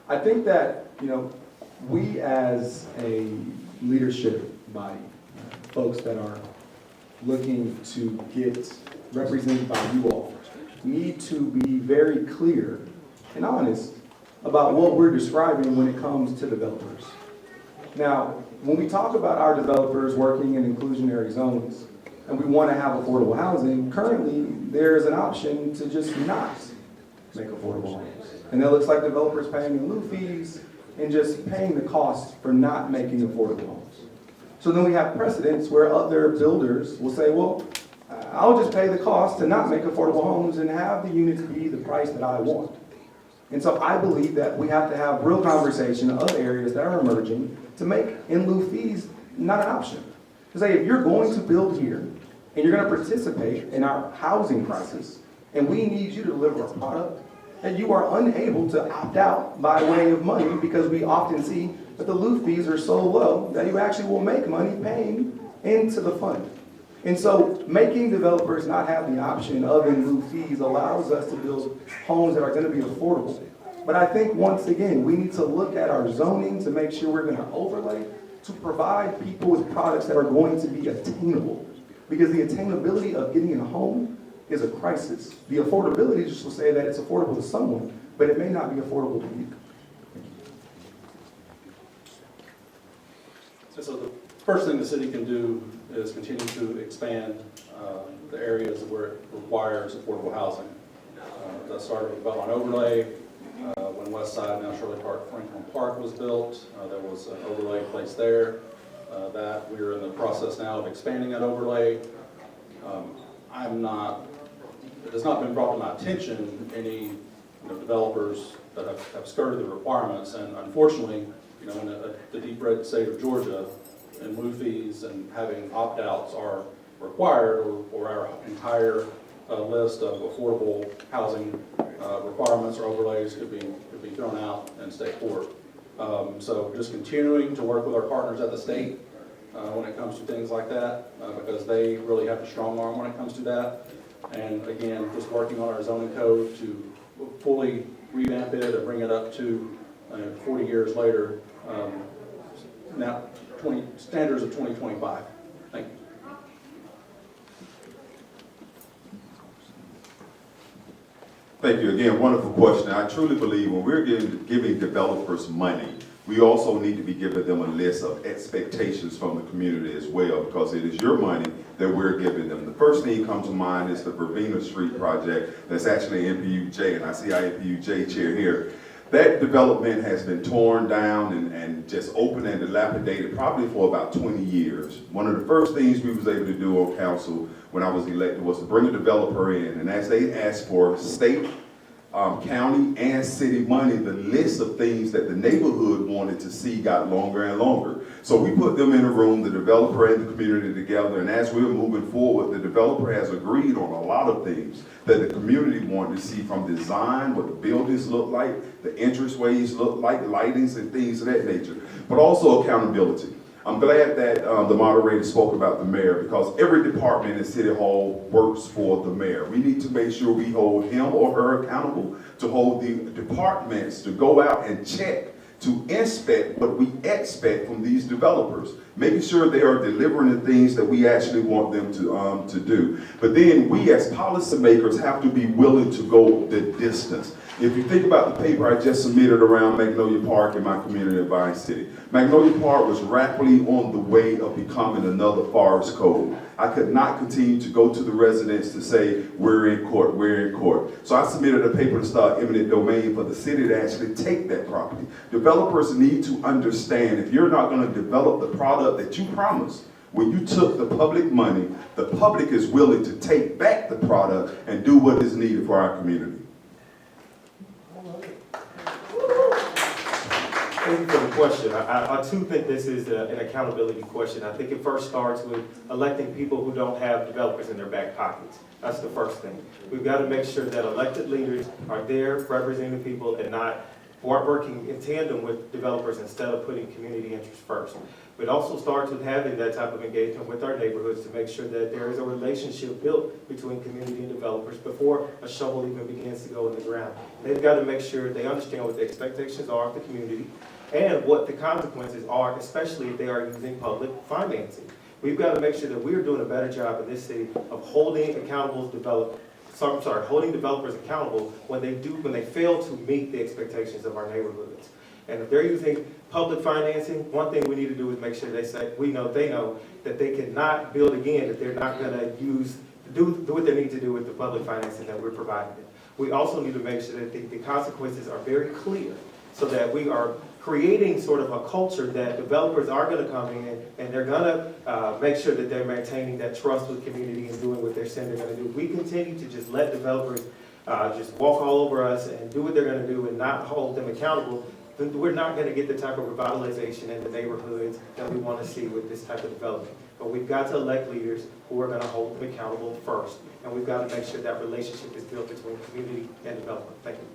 I think that, we as a leadership body, folks that are looking to get represented by you all, need to be very clear and honest about what we're describing when it comes to developers. Now, when we talk about our developers working in inclusionary zones, and we want to have affordable housing, currently there's an option to just not make affordable homes. And that looks like developers paying in lieu fees and just paying the cost for not making affordable homes. So then we have precedents where other builders will say, well, I'll just pay the cost to not make affordable homes and have the units be the price that I want. And so I believe that we have to have real conversation of areas that are emerging to make in lieu fees not an option. To say, if you're going to build here and you're going to participate in our housing crisis, and we need you to deliver a product, and you are unable to opt out by way of money, because we often see that the lieu fees are so low that you actually will make money paying into the fund. And so making developers not have the option of in lieu fees allows us to build homes that are going to be affordable. But I think, once again, we need to look at our zoning to make sure we're going to overlay to provide people with products that are going to be attainable. Because the attainability of getting a home is a crisis. The affordability just will say that it's affordable to someone, but it may not be affordable to you. So the first thing the city can do is continue to expand the areas where it requires affordable housing. That started with Beltline Overlay. When West Side, now Shirley Park, Franklin Park was built, there was an overlay placed there. That we're in the process now of expanding that overlay. It has not been brought to my attention any developers that have skirted the requirements, and unfortunately, in the deep red state of Georgia, and lieu fees and having opt-outs are required, or our entire list of affordable housing requirements or overlays could be thrown out in state court. So just continuing to work with our partners at the state when it comes to things like that, because they really have a strong arm when it comes to that. And again, just working on our zoning code to fully revamp it and bring it up to 40 years later, now standards of 2025. Thank you. Thank you. Again, wonderful question. I truly believe when we're giving developers money, we also need to be giving them a list of expectations from the community as well, because it is your money that we're giving them. The first thing that comes to mind is the Vervina Street project that's actually NPU-J, and I see our NPU-J chair here. That development has been torn down and just open and dilapidated probably for about 20 years. One of the first things we was able to do on council when I was elected was to bring a developer in, and as they asked for state, county, and city money, the list of things that the neighborhood wanted to see got longer and longer. So we put them in a room, the developer and the community together, and as we're moving forward, the developer has agreed on a lot of things that the community wanted to see, from design, what the buildings look like, the entranceways look like, lightings and things of that nature, but also accountability. I'm glad that the moderator spoke about the mayor, because every department in City Hall works for the mayor. We need to make sure we hold him or her accountable, to hold the departments to go out and check, to inspect what we expect from these developers, making sure they are delivering the things that we actually want them to do. But then we as policymakers have to be willing to go the distance. If you think about the paper I just submitted around Magnolia Park in my community of Vine City, Magnolia Park was rapidly on the way of becoming another forest code. I could not continue to go to the residents to say, we're in court, we're in court. So I submitted a paper to start eminent domain for the city to actually take that property. Developers need to understand, if you're not going to develop the product that you promised, when you took the public money, the public is willing to take back the product and do what is needed for our community. Thank you for the question. I too think this is an accountability question. I think it first starts with electing people who don't have developers in their back pockets. That's the first thing. We've got to make sure that elected leaders are there representing people and not working in tandem with developers instead of putting community interest first. It also starts with having that type of engagement with our neighborhoods to make sure that there is a relationship built between community and developers before a shovel even begins to go in the ground. They've got to make sure they understand what the expectations are of the community and what the consequences are, especially if they are using public financing. We've got to make sure that we're doing a better job in this city of holding holding developers accountable when they fail to meet the expectations of our neighborhoods. And if they're using public financing, one thing we need to do is make sure they know that they cannot build again, that they're not going to do what they need to do with the public financing that we're providing them. We also need to make sure that the consequences are very clear, so that we are creating sort of a culture that developers are going to come in and they're going to make sure that they're maintaining that trust with community and doing what they're saying they're going to do. If we continue to just let developers just walk all over us and do what they're going to do and not hold them accountable, then we're not going to get the type of revitalization in the neighborhoods that we want to see with this type of development. But we've got to elect leaders who are going to hold them accountable first. And we've got to make sure that relationship is built between community and development. Thank you.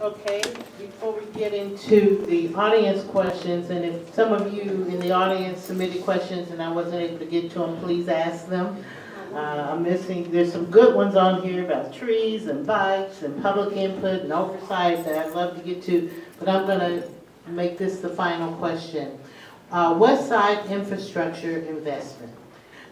Okay, before we get into the audience questions, and if some of you in the audience submitted questions and I wasn't able to get to them, please ask them. There's some good ones on here about trees and bikes and public input and oversight that I'd love to get to, but I'm going to make this the final question. West Side infrastructure investment.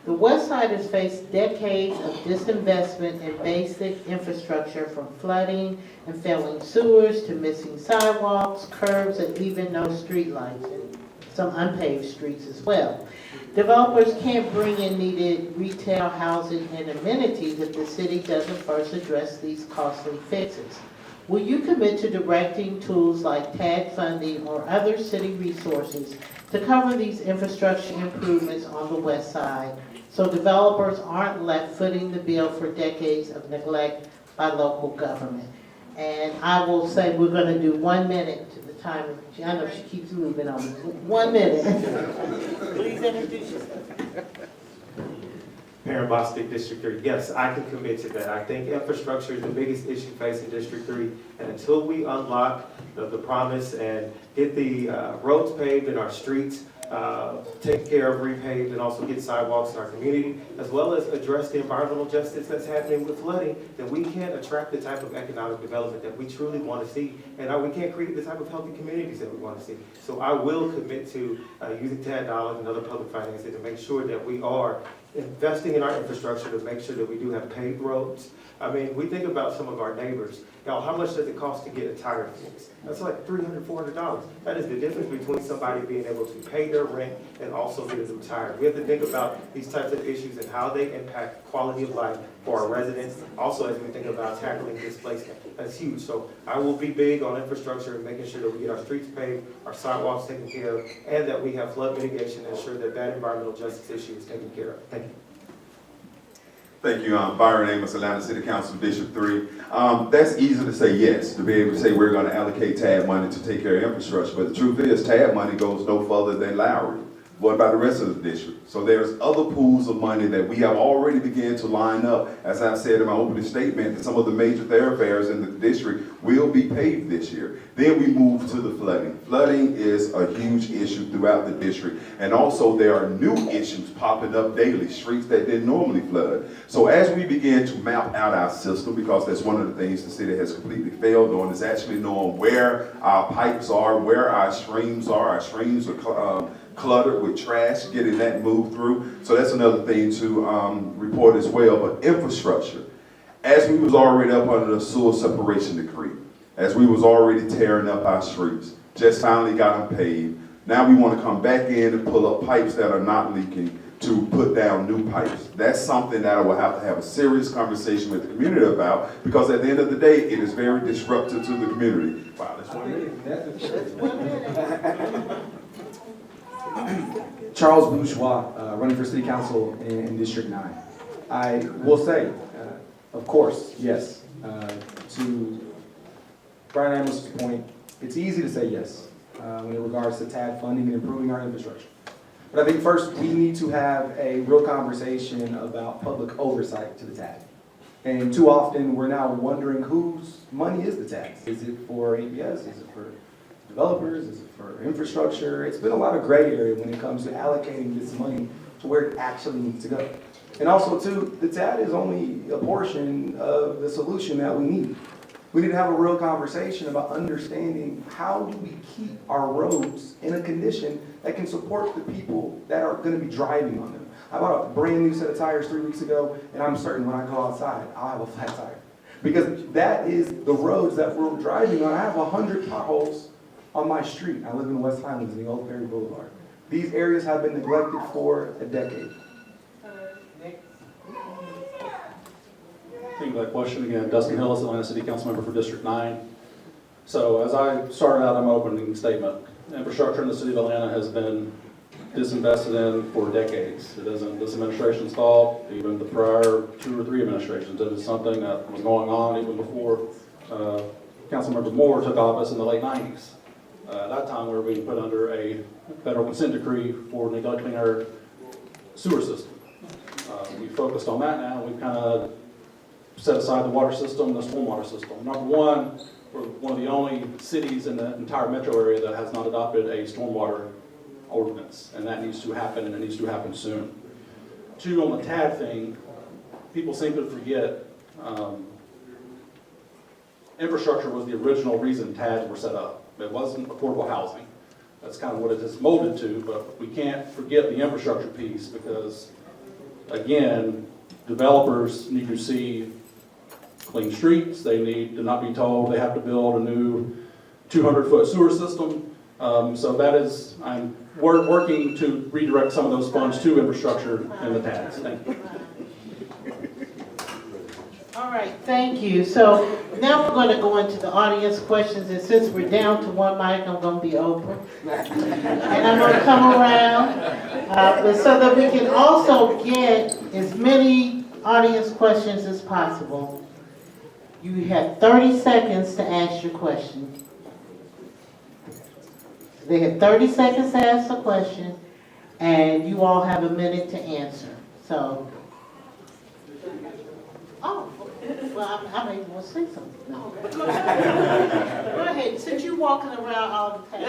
The West Side has faced decades of disinvestment in basic infrastructure, from flooding and failing sewers to missing sidewalks, curbs, and even no streetlights, and some unpaved streets as well. Developers can't bring in needed retail, housing, and amenities if the city doesn't first address these costly fixes. Will you commit to directing tools like TAG funding or other city resources to cover these infrastructure improvements on the West Side, so developers aren't left footing the bill for decades of neglect by local government? And I will say we're going to do 1 minute to the time. I know she keeps moving on. 1 minute. Please introduce yourself. Perrin Bostic, District 3. Yes, I can commit to that. I think infrastructure is the biggest issue facing District 3. And until we unlock the promise and get the roads paved in our streets, take care of repaved, and also get sidewalks in our community, as well as address the environmental justice that's happening with flooding, then we can't attract the type of economic development that we truly want to see, and we can't create the type of healthy communities that we want to see. So I will commit to using TAD dollars and other public financing to make sure that we are investing in our infrastructure to make sure that we do have paved roads. I mean, we think about some of our neighbors. Y'all, how much does it cost to get a tire fixed? That's like $300, $400. That is the difference between somebody being able to pay their rent and also get a new tire. We have to think about these types of issues and how they impact quality of life for our residents. Also, as we think about tackling displacement, that's huge. So I will be big on infrastructure and making sure that we get our streets paved, our sidewalks taken care of, and that we have flood mitigation to ensure that that environmental justice issue is taken care of. Thank you. Thank you, Byron Amos, Atlanta City Council District 3. That's easy to say yes, to be able to say we're going to allocate TAD money to take care of infrastructure, but the truth is TAD money goes no further than Lowry. What about the rest of the district? So there's other pools of money that we have already begun to line up, as I said in my opening statement, that some of the major thoroughfares in the district will be paved this year. Then we move to the flooding. Flooding is a huge issue throughout the district. And also there are new issues popping up daily, streets that didn't normally flood. So as we begin to map out our system, because that's one of the things the city has completely failed on, is actually knowing where our pipes are, where our streams are. Our streams are cluttered with trash, getting that moved through. So that's another thing to report as well. But infrastructure, as we was already up under the sewer separation decree, as we was already tearing up our streets, just finally got them paved. Now we want to come back in and pull up pipes that are not leaking to put down new pipes. That's something that I will have to have a serious conversation with the community about, because at the end of the day, it is very disruptive to the community. Wow, that's 1 minute. That's 1 minute. Charles Bourgeois, running for City Council in District 9. I will say, of course, yes, to Byron Amos' point, it's easy to say yes when it regards to TAD funding and improving our infrastructure. But I think first we need to have a real conversation about public oversight to the TAD. And too often we're now wondering whose money is the TAD? Is it for APS? Is it for developers? Is it for infrastructure? It's been a lot of gray area when it comes to allocating this money to where it actually needs to go. And also too, the TAD is only a portion of the solution that we need. We need to have a real conversation about understanding how do we keep our roads in a condition that can support the people that are going to be driving on them. I bought a brand new set of tires 3 weeks ago, and I'm certain when I go outside, I'll have a flat tire. Because that is the roads that we're driving on. I have 100 potholes on my street. I live in West Highlands, in the Old Ferry Boulevard. These areas have been neglected for a decade. Thank you for that question again. Dustin Hillis, Atlanta City Council member for District 9. So as I started out in my opening statement, infrastructure in the city of Atlanta has been disinvested in for decades. It isn't this administration's fault, even the prior 2 or 3 administrations. It was something that was going on even before Councilmember Moore took office in the late 90s. At that time, we were being put under a federal consent decree for neglecting our sewer system. We focused on that now. We've kind of set aside the water system, the stormwater system. Number one, we're one of the only cities in the entire metro area that has not adopted a stormwater ordinance, and that needs to happen, and it needs to happen soon. 2, on the TAD thing, people seem to forget infrastructure was the original reason TADs were set up. It wasn't affordable housing. That's kind of what it is molded to, but we can't forget the infrastructure piece because, again, developers need to see clean streets. They need to not be told they have to build a new 200-foot sewer system. So that is, I'm working to redirect some of those funds to infrastructure in the TADs. Thank you. All right, thank you. So now we're going to go into the audience questions, and since we're down to 1 mic, I'm going to be open. And I'm going to come around, but so that we can also get as many audience questions as possible. You have 30 seconds to ask your question. They have 30 seconds to ask the question, and you all have a minute to answer. So, well, I may want to say something. No. Go ahead, since you're walking around all the time.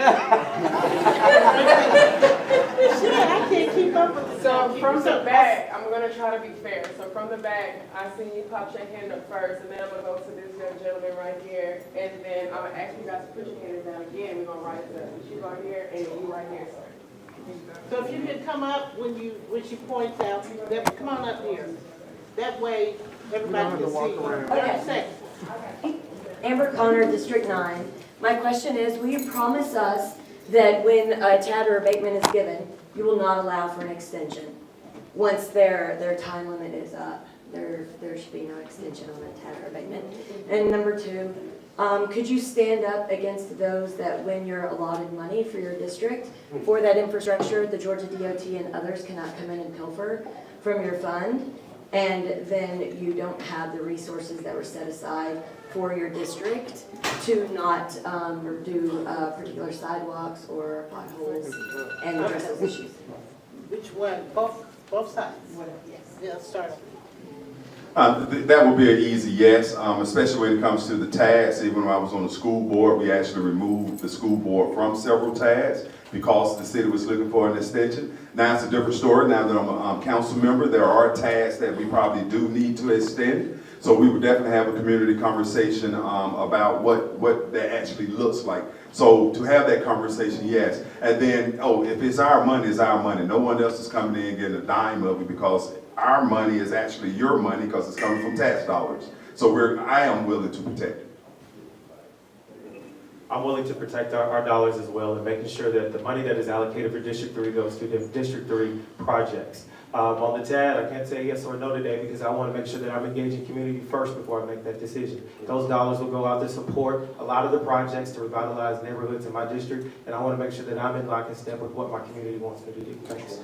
See, I can't keep up with the So from the back, I'm going to try to be fair. So from the back, I see you pop your hand up first, and then I'm going to go to this young gentleman right here, and then I'm going to ask you guys to put your hands down again. We're going to rise up. You right here, and you right here, sir. So if you can come up when she points out, come on up here. That way, everybody can see you. Okay. Amber Connor, District 9. My question is, will you promise us that when a TAD or abatement is given, you will not allow for an extension? Once their time limit is up, there should be no extension on a TAD or abatement. And number 2, could you stand up against those that when you're allotted money for your district for that infrastructure, the Georgia DOT and others cannot come in and pilfer from your fund, and then you don't have the resources that were set aside for your district to not do particular sidewalks or potholes and address those issues? Which one? Both sides? Yes. Yeah, start. That would be an easy yes, especially when it comes to the TADs. Even when I was on the school board, we actually removed the school board from several TADs because the city was looking for an extension. Now it's a different story. Now that I'm a council member, there are TADs that we probably do need to extend. So we would definitely have a community conversation about what that actually looks like. So to have that conversation, yes. And then, if it's our money, it's our money. No one else is coming in and getting a dime of it because our money is actually your money because it's coming from tax dollars. So I am willing to protect it. I'm willing to protect our dollars as well and making sure that the money that is allocated for District 3 goes to the District 3 projects. On the TAD, I can't say yes or no today because I want to make sure that I'm engaging community first before I make that decision. Those dollars will go out to support a lot of the projects to revitalize neighborhoods in my district, and I want to make sure that I'm in lock and step with what my community wants me to do. Thanks.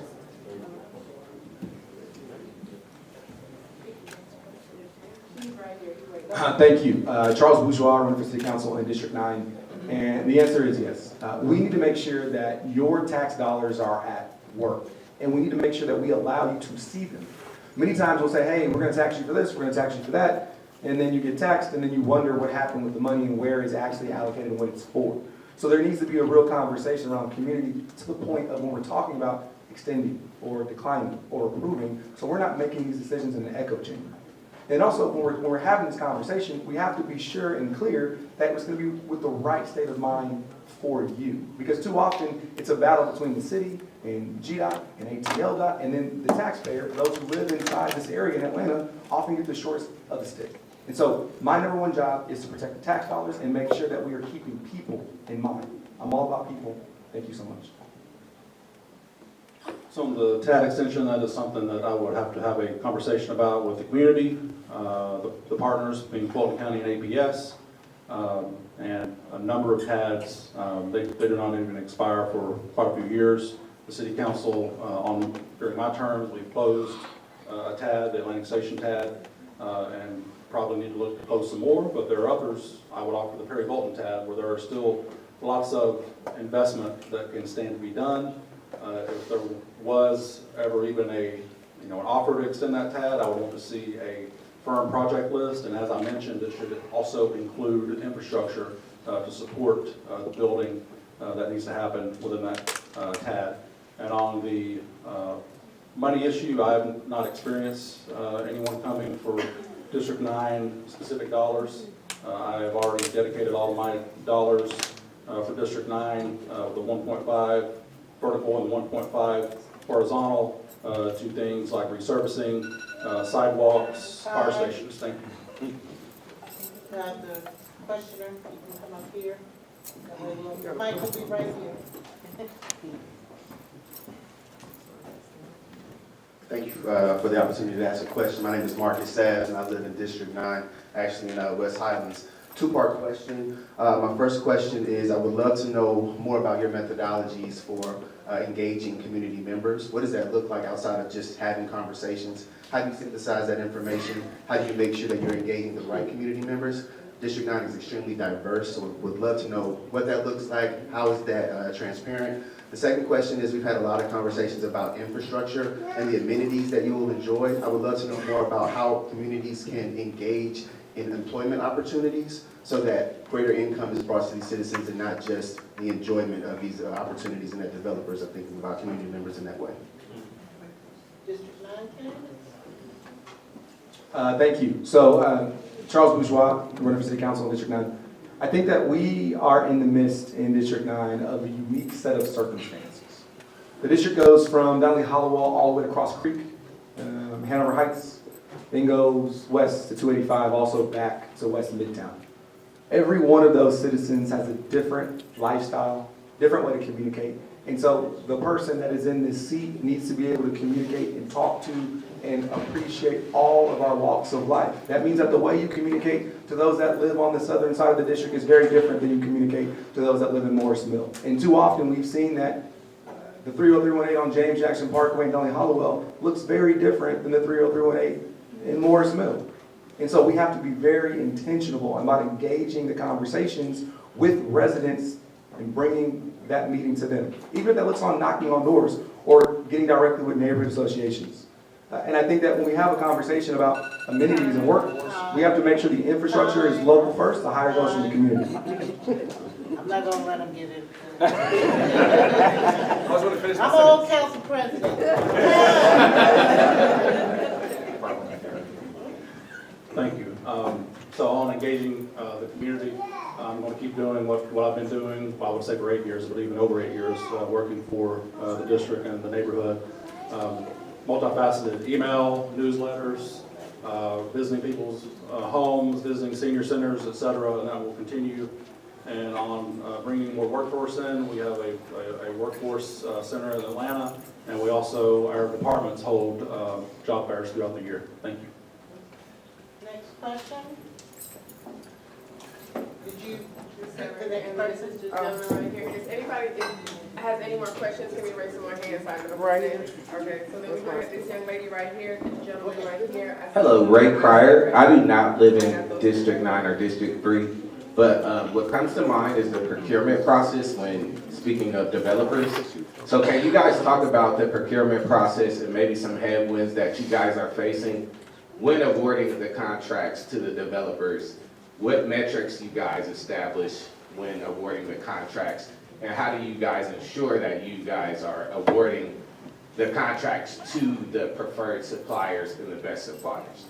Thank you. Charles Bourgeois, running for City Council in District 9. And the answer is yes. We need to make sure that your tax dollars are at work. And we need to make sure that we allow you to see them. Many times we'll say, hey, we're going to tax you for this, we're going to tax you for that. And then you get taxed, and then you wonder what happened with the money and where it's actually allocated and what it's for. So there needs to be a real conversation around community to the point of when we're talking about extending or declining or approving, so we're not making these decisions in an echo chamber. And also, when we're having this conversation, we have to be sure and clear that it's going to be with the right state of mind for you. Because too often, it's a battle between the city and GDOT and ATL, and then the taxpayer, those who live inside this area in Atlanta, often get the shortest of the stick. And so, my #1 job is to protect the tax dollars and make sure that we are keeping people in mind. I'm all about people. Thank you so much. So on the TAD extension, that is something that I would have to have a conversation about with the community, the partners being Fulton County and APS, and a number of TADs. They do not even expire for quite a few years. The City Council, during my terms, we've closed a TAD, the Atlantic Station TAD, and probably need to look to close some more, but there are others. I would offer the Perry Bolton TAD, where there are still lots of investment that can stand to be done. If there was ever even an offer to extend that TAD, I would want to see a firm project list, and as I mentioned, it should also include infrastructure to support the building that needs to happen within that TAD. And on the money issue, I have not experienced anyone coming for District 9 specific dollars. I have already dedicated all of my dollars for District 9 with the 1.5 vertical and 1.5 horizontal to things like resurfacing, sidewalks, fire stations. Thank you. Now, the questioner, you can come up here. Your mic will be right here. Thank you for the opportunity to ask a question. My name is Marcus Sass, and I live in District 9, actually in West Highlands. Two-part question. My first question is, I would love to know more about your methodologies for engaging community members. What does that look like outside of just having conversations? How do you synthesize that information? How do you make sure that you're engaging the right community members? District 9 is extremely diverse, so would love to know what that looks like. How is that transparent? The second question is, we've had a lot of conversations about infrastructure and the amenities that you will enjoy. I would love to know more about how communities can engage in employment opportunities so that greater income is brought to these citizens and not just the enjoyment of these opportunities, and that developers are thinking about community members in that way. District 9 candidates? Thank you. So, Charles Bourgeois, running for City Council in District 9. I think that we are in the midst in District 9 of a unique set of circumstances. The district goes from not only Hollowell all the way to Cross Creek, Hanover Heights, then goes west to 285, also back to West Midtown. Every one of those citizens has a different lifestyle, different way to communicate. And so the person that is in this seat needs to be able to communicate and talk to and appreciate all of our walks of life. That means that the way you communicate to those that live on the southern side of the district is very different than you communicate to those that live in Morris Mill. And too often we've seen that the 30318 on James Jackson Parkway in Delhi Hollowell looks very different than the 30318 in Morris Mill. And so we have to be very intentional about engaging the conversations with residents and bringing that meeting to them. Even if that looks on knocking on doors or getting directly with neighborhood associations. And I think that when we have a conversation about amenities and workforce, we have to make sure the infrastructure is local first, the higher goes from the community. I'm not gonna let him get in. I was going to finish my I'm old council president. Thank you. So on engaging the community, I'm going to keep doing what I've been doing, I would say for 8 years, but even over 8 years, working for the district and the neighborhood. Multifaceted email, newsletters, visiting people's homes, visiting senior centers, et cetera, and that will continue. And on bringing more workforce in, we have a workforce center in Atlanta, and we also, our departments hold job fairs throughout the year. Thank you. Next question? Did you take the And next this person? is just gentleman right here. Is anybody, has any more questions, can we raise some more hands? So I can right here. Okay, so then we're gonna have this young lady right here, this gentleman right here. Hello, Ray Cryer. I do not live in District 9 or District 3, but what comes to mind is the procurement process when speaking of developers. So can you guys talk about the procurement process and maybe some headwinds that you guys are facing when awarding the contracts to the developers? What metrics you guys establish when awarding the contracts? And how do you guys ensure that you guys are awarding the contracts to the preferred suppliers and the best suppliers?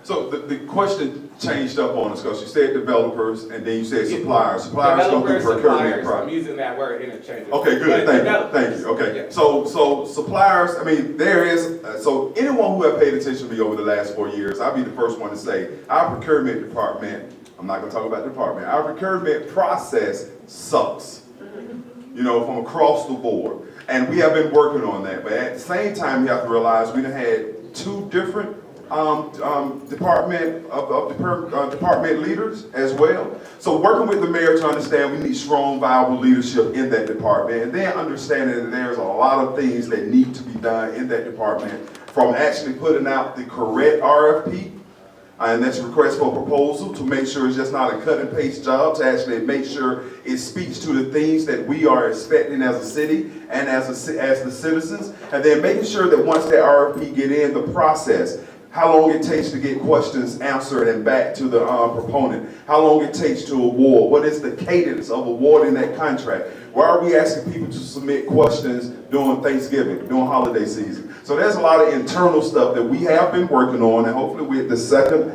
So the question changed up on us because you said developers and then you said suppliers. Suppliers go through Developers, procurement suppliers, process. I'm using that word interchangeably. Okay, good, But thank developers. you, okay. Yeah. So suppliers, I mean, there is, so anyone who have paid attention to me over the last 4 years, I'll be the first one to say, our procurement department, I'm not gonna talk about the department, our procurement process sucks. You know, from across the board. And we have been working on that, but at the same time, you have to realize we done had 2 different department leaders as well. So working with the mayor to understand we need strong, viable leadership in that department, and then understanding that there's a lot of things that need to be done in that department, from actually putting out the correct RFP, and that's a request for proposal, to make sure it's just not a cut and paste job, to actually make sure it speaks to the things that we are expecting as a city and as the citizens, and then making sure that once that RFP get in, the process, how long it takes to get questions answered and back to the proponent, how long it takes to award, what is the cadence of awarding that contract, why are we asking people to submit questions during Thanksgiving, during holiday season. So there's a lot of internal stuff that we have been working on, and hopefully with the second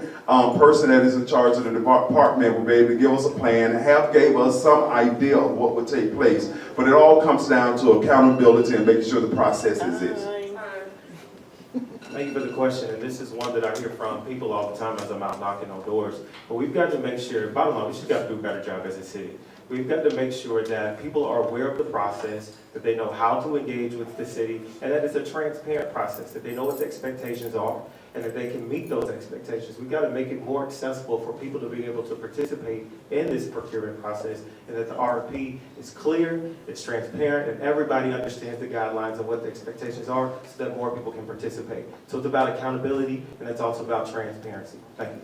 person that is in charge of the department will be able to give us a plan and gave us some idea of what would take place. But it all comes down to accountability and making sure the process exists. Thank you for the question, and this is one that I hear from people all the time as I'm out knocking on doors. But we've got to make sure, bottom line, we just got to do a better job as a city. We've got to make sure that people are aware of the process, that they know how to engage with the city, and that it's a transparent process, that they know what the expectations are, and that they can meet those expectations. We've got to make it more accessible for people to be able to participate in this procurement process, and that the RFP is clear, it's transparent, and everybody understands the guidelines of what the expectations are so that more people can participate. So it's about accountability, and it's also about transparency. Thank you.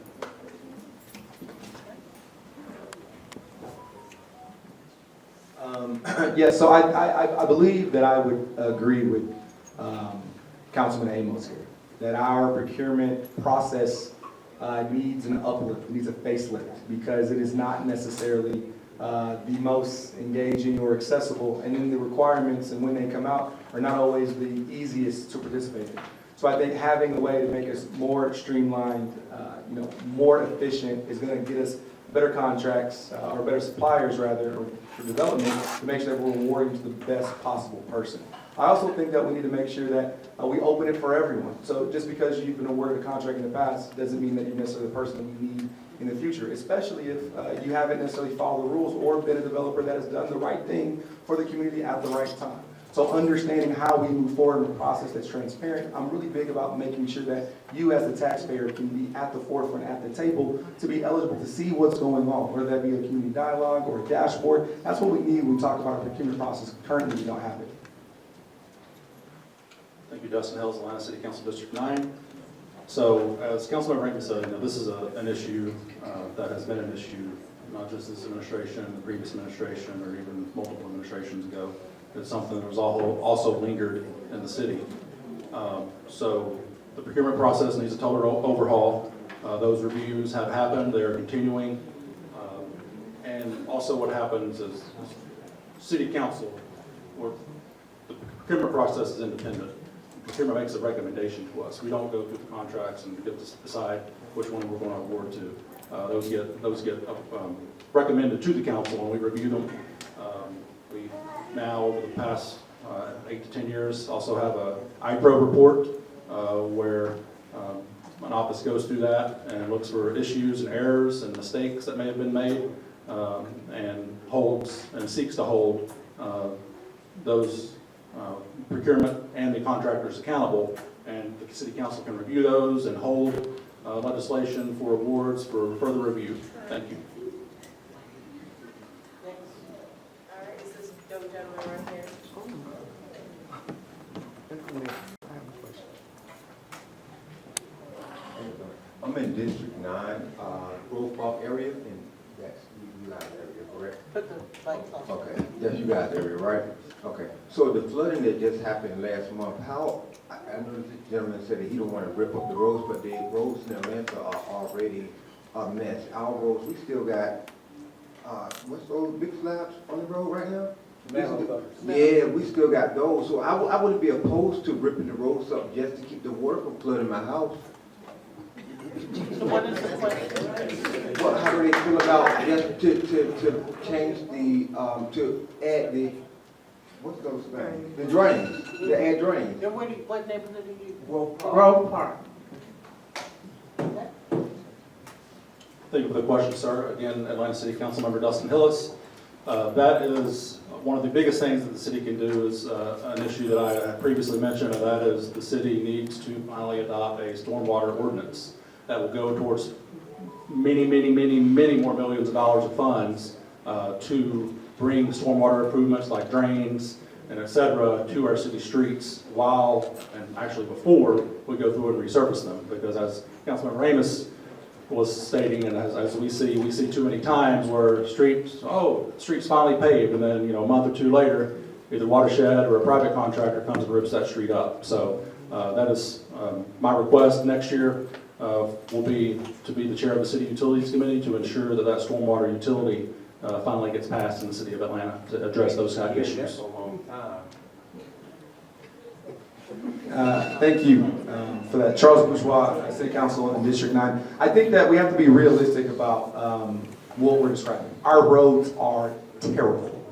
Yeah, so I believe that I would agree with Councilman Amos here, that our procurement process needs an uplift, needs a facelift, because it is not necessarily the most engaging or accessible, and then the requirements and when they come out are not always the easiest to participate in. So I think having a way to make us more streamlined, more efficient is going to get us better contracts, or better suppliers rather, or for development, to make sure that we're rewarding to the best possible person. I also think that we need to make sure that we open it for everyone. So just because you've been awarded a contract in the past doesn't mean that you're necessarily the person that we need in the future, especially if you haven't necessarily followed the rules or been a developer that has done the right thing for the community at the right time. So understanding how we move forward in a process that's transparent, I'm really big about making sure that you as the taxpayer can be at the forefront, at the table, to be eligible to see what's going on, whether that be a community dialogue or a dashboard. That's what we need when we talk about our procurement process. Currently, we don't have it. Thank you, Dustin Hillis, Atlanta City Council District 9. So, as Councilmember Amos said, this is an issue that has been an issue, not just this administration, the previous administration, or even multiple administrations ago. It's something that was also lingered in the city. So, the procurement process needs a total overhaul. Those reviews have happened; they are continuing. And also, what happens is, City Council, or the procurement process is independent. Procurement makes a recommendation to us. We don't go through the contracts and get to decide which one we're going to award to. Those get recommended to the council, and we review them. We now, over the past 8 to 10 years, also have a IPRO report where an office goes through that and looks for issues and errors and mistakes that may have been made, and holds and seeks to hold those procurement and the contractors accountable, and the city council can review those and hold legislation for awards for further review. Thank you. All right, this is young gentleman right here. I'm in District 9, Grove Park area, and that's you guys area, correct? Put the lights on. Okay, that's you guys area, right? Okay, so the flooding that just happened last month, I know this gentleman said that he don't want to rip up the roads, but the roads in Atlanta are already a mess. Our roads, we still got, what's those big slabs on the road right now? Yeah, we still got those, so I wouldn't be opposed to ripping the roads up just to keep the water from flooding my house. So what is the question? Well, how do they feel about just to change the, to add the, what's those things? The drains, the add drains. And what neighborhood are you? Grove Park. Thank you for the question, sir. Again, Atlanta City Council Member Dustin Hillis. That is one of the biggest things that the city can do is an issue that I had previously mentioned, and that is the city needs to finally adopt a stormwater ordinance that will go towards many more millions of dollars of funds to bring stormwater improvements like drains and et cetera to our city streets while, and actually before, we go through and resurface them. Because as Councilmember Amos was stating, and as we see too many times where streets finally paved, and then a month or two later, either watershed or a private contractor comes and rips that street up. So that is my request next year. Will be to be the chair of the City Utilities Committee to ensure that that stormwater utility finally gets passed in the city of Atlanta to address those kind of issues. Thank you for that. Charles Bourgeois, City Council in District 9. I think that we have to be realistic about what we're describing. Our roads are terrible.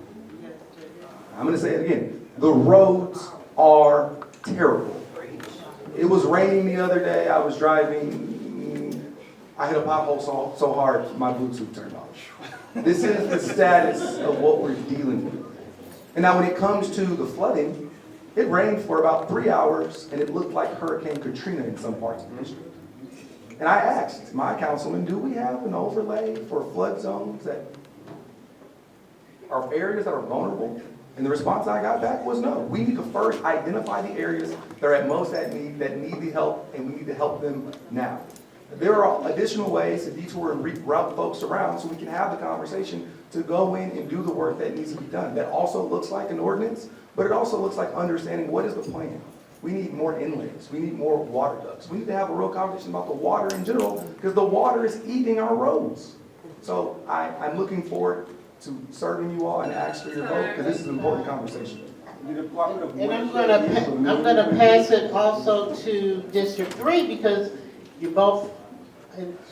I'm going to say it again. The roads are terrible. It was raining the other day. I was driving. I hit a pothole so hard my Bluetooth turned off. This is the status of what we're dealing with. And now when it comes to the flooding, it rained for about 3 hours and it looked like Hurricane Katrina in some parts of the district. And I asked my councilman, do we have an overlay for flood zones that are areas that are vulnerable? And the response I got back was no. We need to first identify the areas that are at most that need the help, and we need to help them now. There are additional ways to detour and reroute folks around so we can have the conversation to go in and do the work that needs to be done. That also looks like an ordinance, but it also looks like understanding what is the plan. We need more inlays. We need more water ducts. We need to have a real conversation about the water in general because the water is eating our roads. So I'm looking forward to serving you all and ask for your vote because this is an important conversation. The Department of And I'm Water- gonna pass it also to District 3 because you both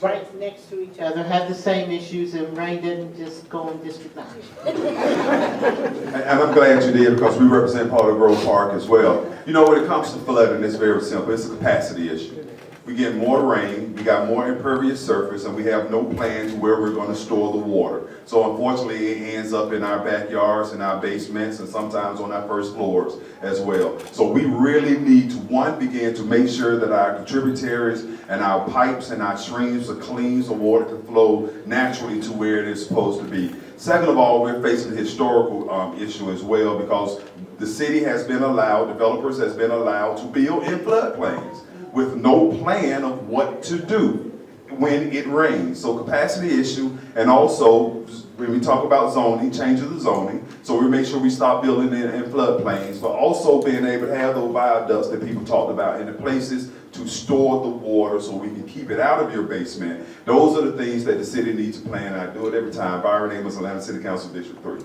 right next to each other have the same issues and Ray didn't just go in District 9. And I'm glad you did because we represent part of Grove Park as well. You know, when it comes to flooding, it's very simple. It's a capacity issue. We get more rain, we got more impervious surface, and we have no plan to where we're going to store the water. So unfortunately, it ends up in our backyards, in our basements, and sometimes on our first floors as well. So we really need to, one, begin to make sure that our tributaries and our pipes and our streams are clean so water can flow naturally to where it is supposed to be. Second of all, we're facing a historical issue as well because the city has been allowed, developers has been allowed to build in floodplains with no plan of what to do when it rains. So capacity issue, and also when we talk about zoning, change of the zoning, so we make sure we stop building in floodplains, but also being able to have those viaducts that people talked about in the places to store the water so we can keep it out of your basement. Those are the things that the city needs to plan. I do it every time. Byron Amos, Atlanta City Council District 3.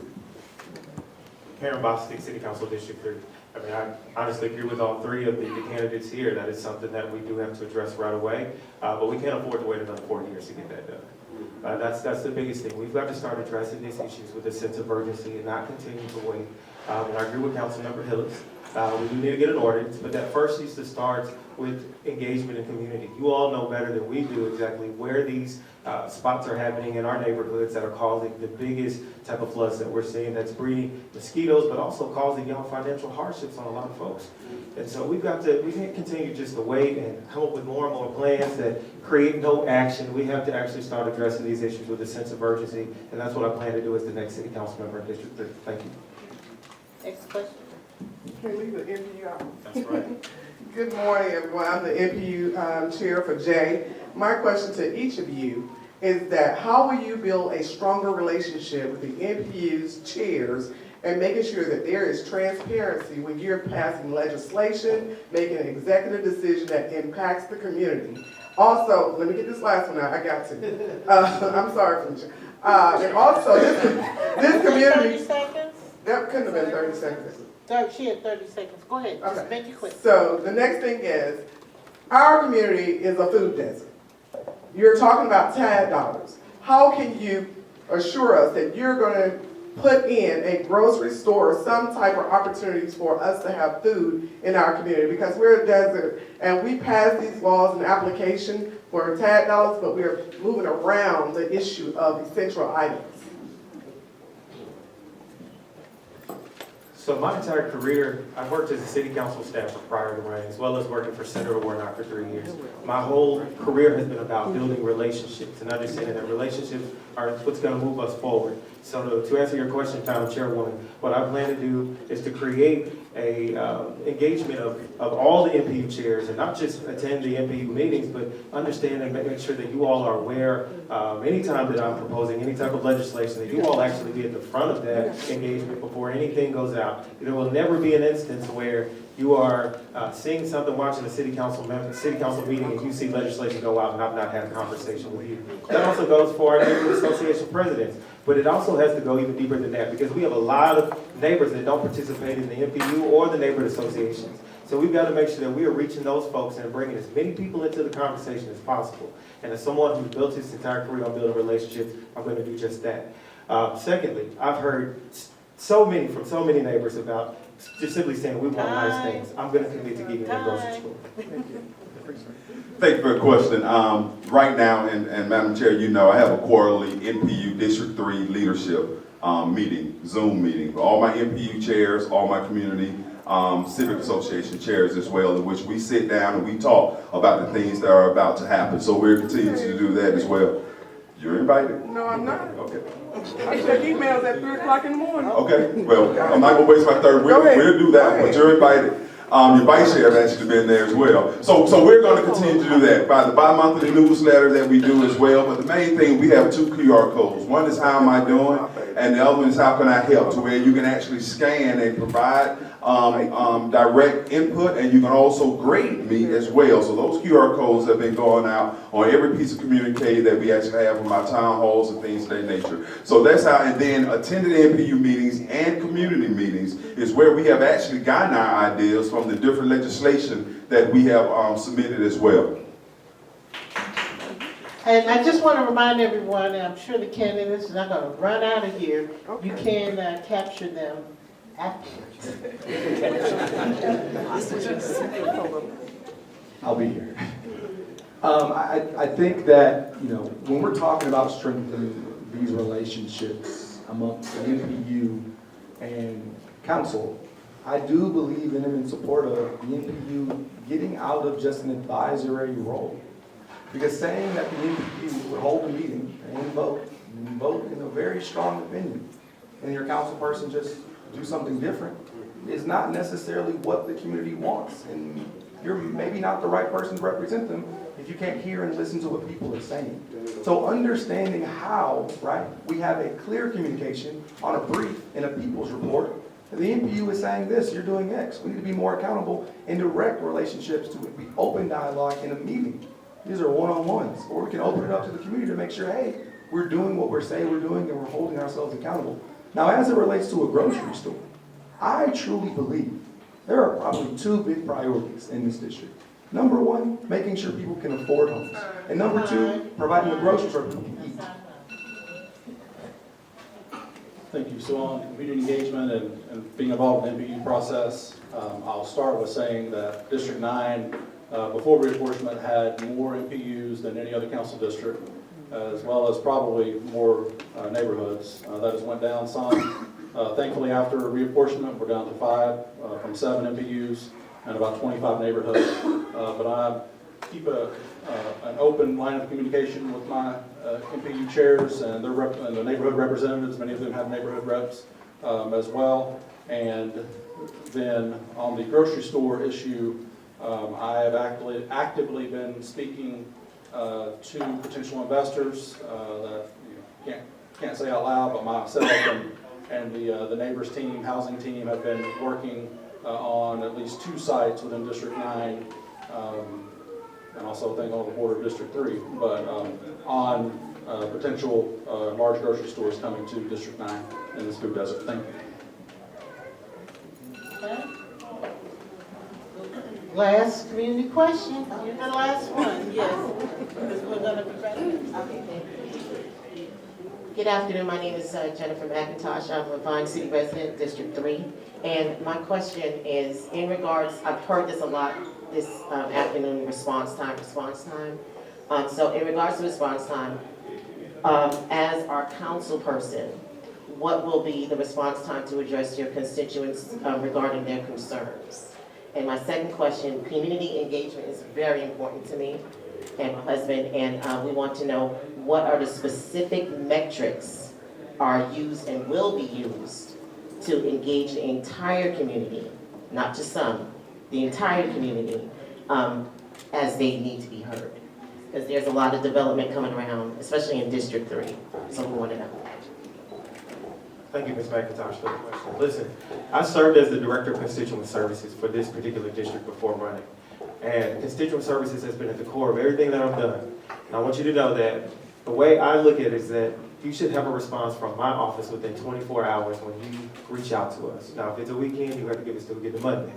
Perrin Bostic, City Council District 3. I mean, I honestly agree with all three of the candidates here. That is something that we do have to address right away, but we can't afford to wait another 4 years to get that done. That's the biggest thing. We've got to start addressing these issues with a sense of urgency and not continue to wait. And I agree with Councilmember Hillis. We do need to get an ordinance, but that first needs to start with engagement in community. You all know better than we do exactly where these spots are happening in our neighborhoods that are causing the biggest type of floods that we're seeing, that's breeding mosquitoes, but also causing y'all financial hardships on a lot of folks. And so we can't continue just to wait and come up with more and more plans that create no action. We have to actually start addressing these issues with a sense of urgency, and that's what I plan to do as the next city council member in District 3. Thank you. Next question. Can't leave the NPU out. That's right. Good morning, everyone. I'm the NPU chair for Jay. My question to each of you is that how will you build a stronger relationship with the NPU's chairs and making sure that there is transparency when you're passing legislation, making an executive decision that impacts the community? Also, let me get this last one out. I got to. I'm sorry, Felicia. And also, this community. 30 seconds? That couldn't have been 30 seconds. She had 30 seconds. Go ahead. Just Okay. make it quick. So the next thing is, our community is a food desert. You're talking about TAD dollars. How can you assure us that you're going to put in a grocery store or some type of opportunities for us to have food in our community? Because we're a desert and we pass these laws and application for TAD dollars, but we're moving around the issue of essential items. So my entire career, I've worked as a city council staffer prior to running, as well as working for Senator Warnock for 3 years. My whole career has been about building relationships and understanding that relationships are what's going to move us forward. So to answer your question, Madam Chairwoman, what I plan to do is to create a engagement of all the NPU chairs, and not just attend the NPU meetings, but understand and make sure that you all are aware anytime that I'm proposing any type of legislation, that you all actually be at the front of that engagement before anything goes out. There will never be an instance where you are seeing something, watching a city council meeting, and you see legislation go out and I've not had a conversation with you. That also goes for our neighborhood association presidents. But it also has to go even deeper than that, because we have a lot of neighbors that don't participate in the NPU or the neighborhood associations. So we've got to make sure that we are reaching those folks and bringing as many people into the conversation as possible. And as someone who's built his entire career on building relationships, I'm going to do just that. Secondly, I've heard from so many neighbors about just simply saying we want nice things. I'm going to commit to giving them a grocery store. Thank you. Thank you for the question. Right now, and Madam Chair, you know, I have a quarterly NPU District 3 leadership meeting, Zoom meeting. All my NPU chairs, all my community civic association chairs as well, in which we sit down and we talk about the things that are about to happen. So we're continuing to do that as well. You're invited. No, I'm not. Okay. I check emails at 3 o'clock in the morning. Okay. Well, I'm not gonna waste my third. Go ahead. We'll do that, but you're invited. Your vice chair has actually been there as well. So we're going to continue to do that by the bi-monthly newsletter that we do as well. But the main thing, we have 2 QR codes. One is how am I doing, and the other one is how can I help, to where you can actually scan and provide direct input, and you can also grade me as well. So those QR codes have been going out on every piece of communique that we actually have from our town halls and things of that nature. So that's how, and then attended NPU meetings and community meetings is where we have actually gotten our ideas from the different legislation that we have submitted as well. And I just want to remind everyone, and I'm sure the candidates are not going to run out of here, you can capture them afterwards. I'll be here. I think that, you know, when we're talking about strengthening these relationships amongst the NPU and council, I do believe in and in support of the NPU getting out of just an advisory role. Because saying that the NPU would hold a meeting and vote in a very strong opinion, and your council person just do something different, is not necessarily what the community wants. And you're maybe not the right person to represent them if you can't hear and listen to what people are saying. So understanding how, right, we have a clear communication on a brief in a people's report. The NPU is saying this, you're doing X. We need to be more accountable in direct relationships to be open dialogue in a meeting. These are one-on-ones, or we can open it up to the community to make sure, hey, we're doing what we're saying we're doing and we're holding ourselves accountable. Now, as it relates to a grocery store, I truly believe there are probably two big priorities in this district. Number one, making sure people can afford homes. And number two, providing a grocery store people can eat. Thank you. So on community engagement and being involved in the NPU process, I'll start with saying that District 9, before reapportionment, had more NPUs than any other council district, as well as probably more neighborhoods. That has went down some. Thankfully, after reapportionment, we're down to 5 from 7 NPUs and about 25 neighborhoods. But I keep an open line of communication with my NPU chairs and the neighborhood representatives. Many of them have neighborhood reps as well. And then on the grocery store issue, I have actively been speaking to potential investors that can't say out loud, but myself and the neighbors team, housing team, have been working on at least 2 sites within District 9, and also I think on the border of District 3, but on potential large grocery stores coming to District 9 in this food desert. Thank you. Okay. Last community question. You're the last one, yes. Because we're going to be ready. Okay, thank you. Good afternoon. My name is Jennifer McIntosh. I'm a Vine City resident, District 3. And my question is in regards, I've heard this a lot this afternoon, response time. So in regards to response time, as our council person, what will be the response time to address your constituents regarding their concerns? And my second question, community engagement is very important to me and my husband, and we want to know what are the specific metrics are used and will be used to engage the entire community, not just some, the entire community, as they need to be heard. Because there's a lot of development coming around, especially in District 3, so we want to know. Thank you, Ms. McIntosh, for the question. Listen, I served as the Director of Constituent Services for this particular district before running. And Constituent Services has been at the core of everything that I've done. And I want you to know that the way I look at it is that you should have a response from my office within 24 hours when you reach out to us. Now, if it's a weekend, you have to give us till we get to Monday.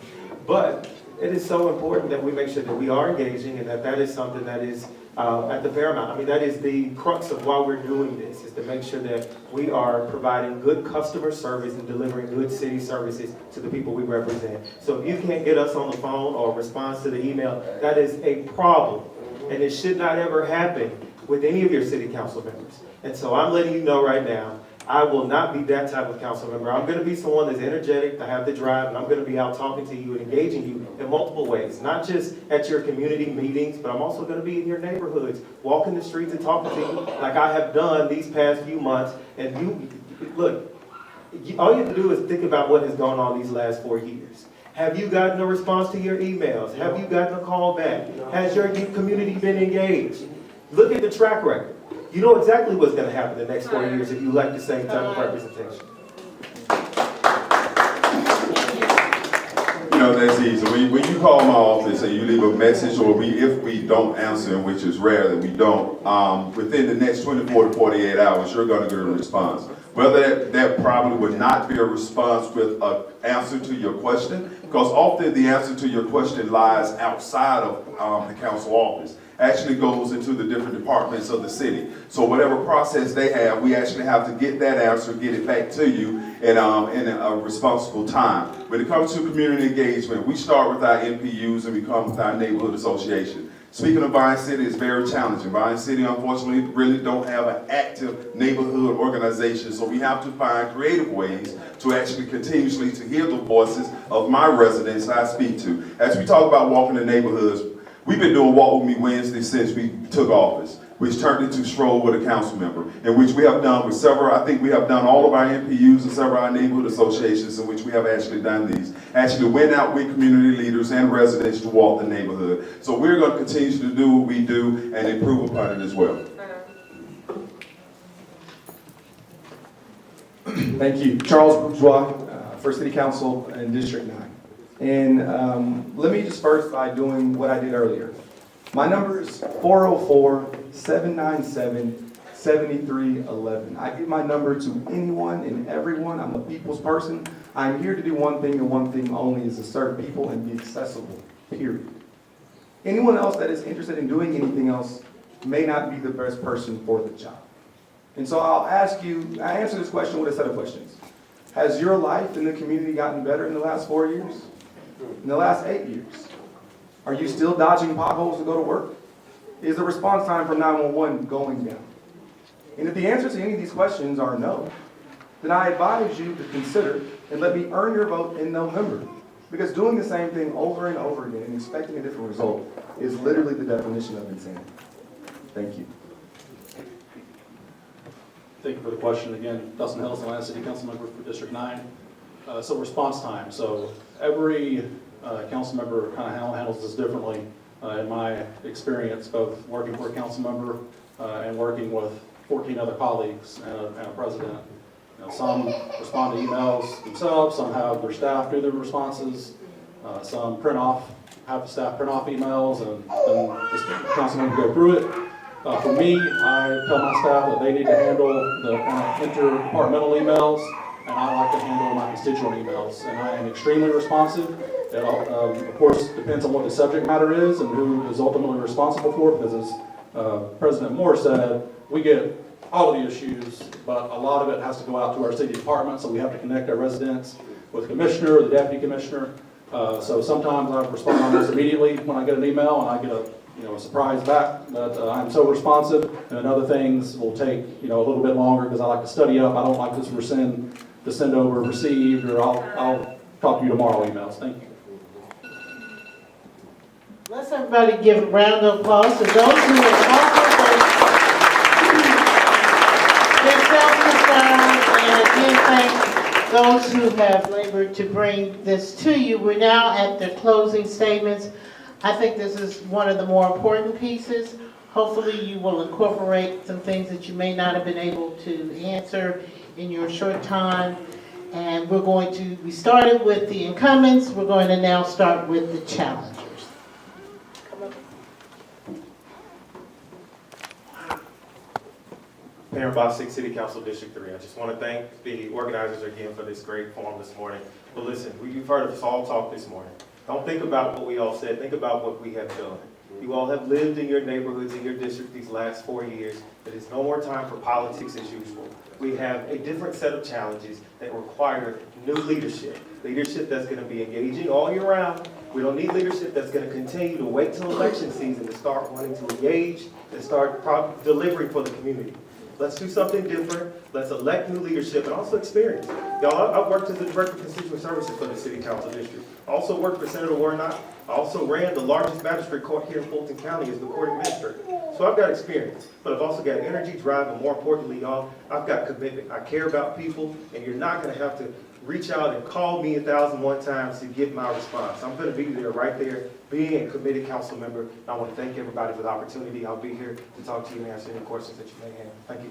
But it is so important that we make sure that we are engaging and that is something that is at the paramount. I mean, that is the crux of why we're doing this, is to make sure that we are providing good customer service and delivering good city services to the people we represent. So if you can't get us on the phone or respond to the email, that is a problem. And it should not ever happen with any of your city council members. And so I'm letting you know right now, I will not be that type of council member. I'm going to be someone that's energetic, to have the drive, and I'm going to be out talking to you and engaging you in multiple ways. Not just at your community meetings, but I'm also going to be in your neighborhoods, walking the streets and talking to you like I have done these past few months. And you, look, all you have to do is think about what has gone on these last 4 years. Have you gotten a response to your emails? Have you gotten a call back? Has your community been engaged? Look at the track record. You know exactly what's going to happen the next 4 years if you elect the same type of representation. know, that's easy. When you call my office and you leave a message, or if we don't answer, which is rare that we don't, within the next 24 to 48 hours, you're gonna get a response. Whether that probably would not be a response with an answer to your question, because often the answer to your question lies outside of the council office. Actually goes into the different departments of the city. So whatever process they have, we actually have to get that answer, get it back to you in a responsible time. When it comes to community engagement, we start with our NPUs and we come with our neighborhood association. Speaking of Vine City, it's very challenging. Vine City, unfortunately, really don't have an active neighborhood organization, so we have to find creative ways to actually continuously to hear the voices of my residents I speak to. As we talk about walking the neighborhoods, we've been doing Walk With Me Wednesday since we took office, which turned into Stroll with a Council Member, in which we have done with several, I think we have done all of our NPUs and several of our neighborhood associations in which we have actually done these. Actually went out with community leaders and residents to walk the neighborhood. So we're going to continue to do what we do and improve upon it as well. Thank you. Charles Bourgeois, for City Council in District 9. And let me just first by doing what I did earlier. My number is 404-797-7311. I give my number to anyone and everyone. I'm a people's person. I'm here to do one thing and one thing only, is to serve people and be accessible, period. Anyone else that is interested in doing anything else may not be the best person for the job. And so I'll ask you, I answer this question with a set of questions. Has your life in the community gotten better in the last 4 years? In the last 8 years? Are you still dodging potholes to go to work? Is the response time for 911 going down? And if the answer to any of these questions are no, then I advise you to consider and let me earn your vote in November. Because doing the same thing over and over again and expecting a different result is literally the definition of insanity. Thank you. Thank you for the question. Again, Dustin Hillis, Atlanta City Council Member for District 9. So response time. So every council member kind of handles this differently. In my experience, both working for a council member and working with 14 other colleagues and a president. You know, some respond to emails themselves, some have their staff do their responses, some have the staff print off emails and then the council member go through it. For me, I tell my staff that they need to handle the interdepartmental emails, and I like to handle my constituent emails. And I am extremely responsive. It of course depends on what the subject matter is and who is ultimately responsible for it, because as President Moore said, we get all of the issues, but a lot of it has to go out to our city department, so we have to connect our residents with the commissioner or the deputy commissioner. So sometimes I respond on this immediately when I get an email, and I get a surprise back that I'm so responsive, and then other things will take a little bit longer because I like to study up. I don't like to send over received, or I'll talk to you tomorrow emails. Thank you. Let's everybody give a round of applause to those who have offered their self-concern, and again thank those who have labored to bring this to you. We're now at the closing statements. I think this is one of the more important pieces. Hopefully you will incorporate some things that you may not have been able to answer in your short time. And we started with the incumbents. We're going to now start with the challengers. Perrin Bostic, City Council District 3. I just want to thank the organizers again for this great forum this morning. But listen, you've heard us all talk this morning. Don't think about what we all said, think about what we have done. You all have lived in your neighborhoods, in your district these last 4 years. It is no more time for politics as usual. We have a different set of challenges that require new leadership. Leadership that's going to be engaging all year round. We don't need leadership that's going to continue to wait till election season to start wanting to engage and start delivering for the community. Let's do something different. Let's elect new leadership and also experience. Y'all, I've worked as the Director of Constituent Services for the City Council District. I also worked for Senator Warnock. I also ran the largest magistrate court here in Fulton County as the court administrator. So I've got experience, but I've also got energy, drive, and more importantly, y'all, I've got commitment. I care about people, and you're not going to have to reach out and call me 1,001 times to get my response. I'm going to be there right there, being a committed council member. And I want to thank everybody for the opportunity. I'll be here to talk to you and answer any questions that you may have. Thank you.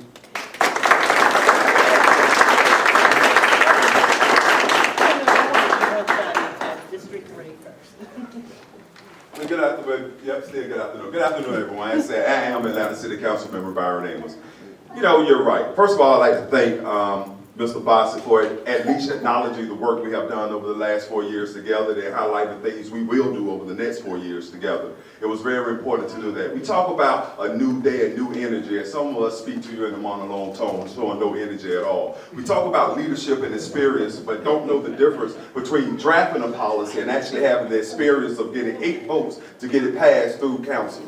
District 3. Good afternoon. Yep, still good afternoon. Good afternoon, everyone. I say I am Atlanta City Council Member Byron Amos. You know, you're right. First of all, I'd like to thank Mr. Bostic for at least acknowledging the work we have done over the last 4 years together. They highlight the things we will do over the next 4 years together. It was very important to do that. We talk about a new day, a new energy, and some of us speak to you in a monologue tone, showing no energy at all. We talk about leadership and experience, but don't know the difference between drafting a policy and actually having the experience of getting 8 votes to get it passed through council.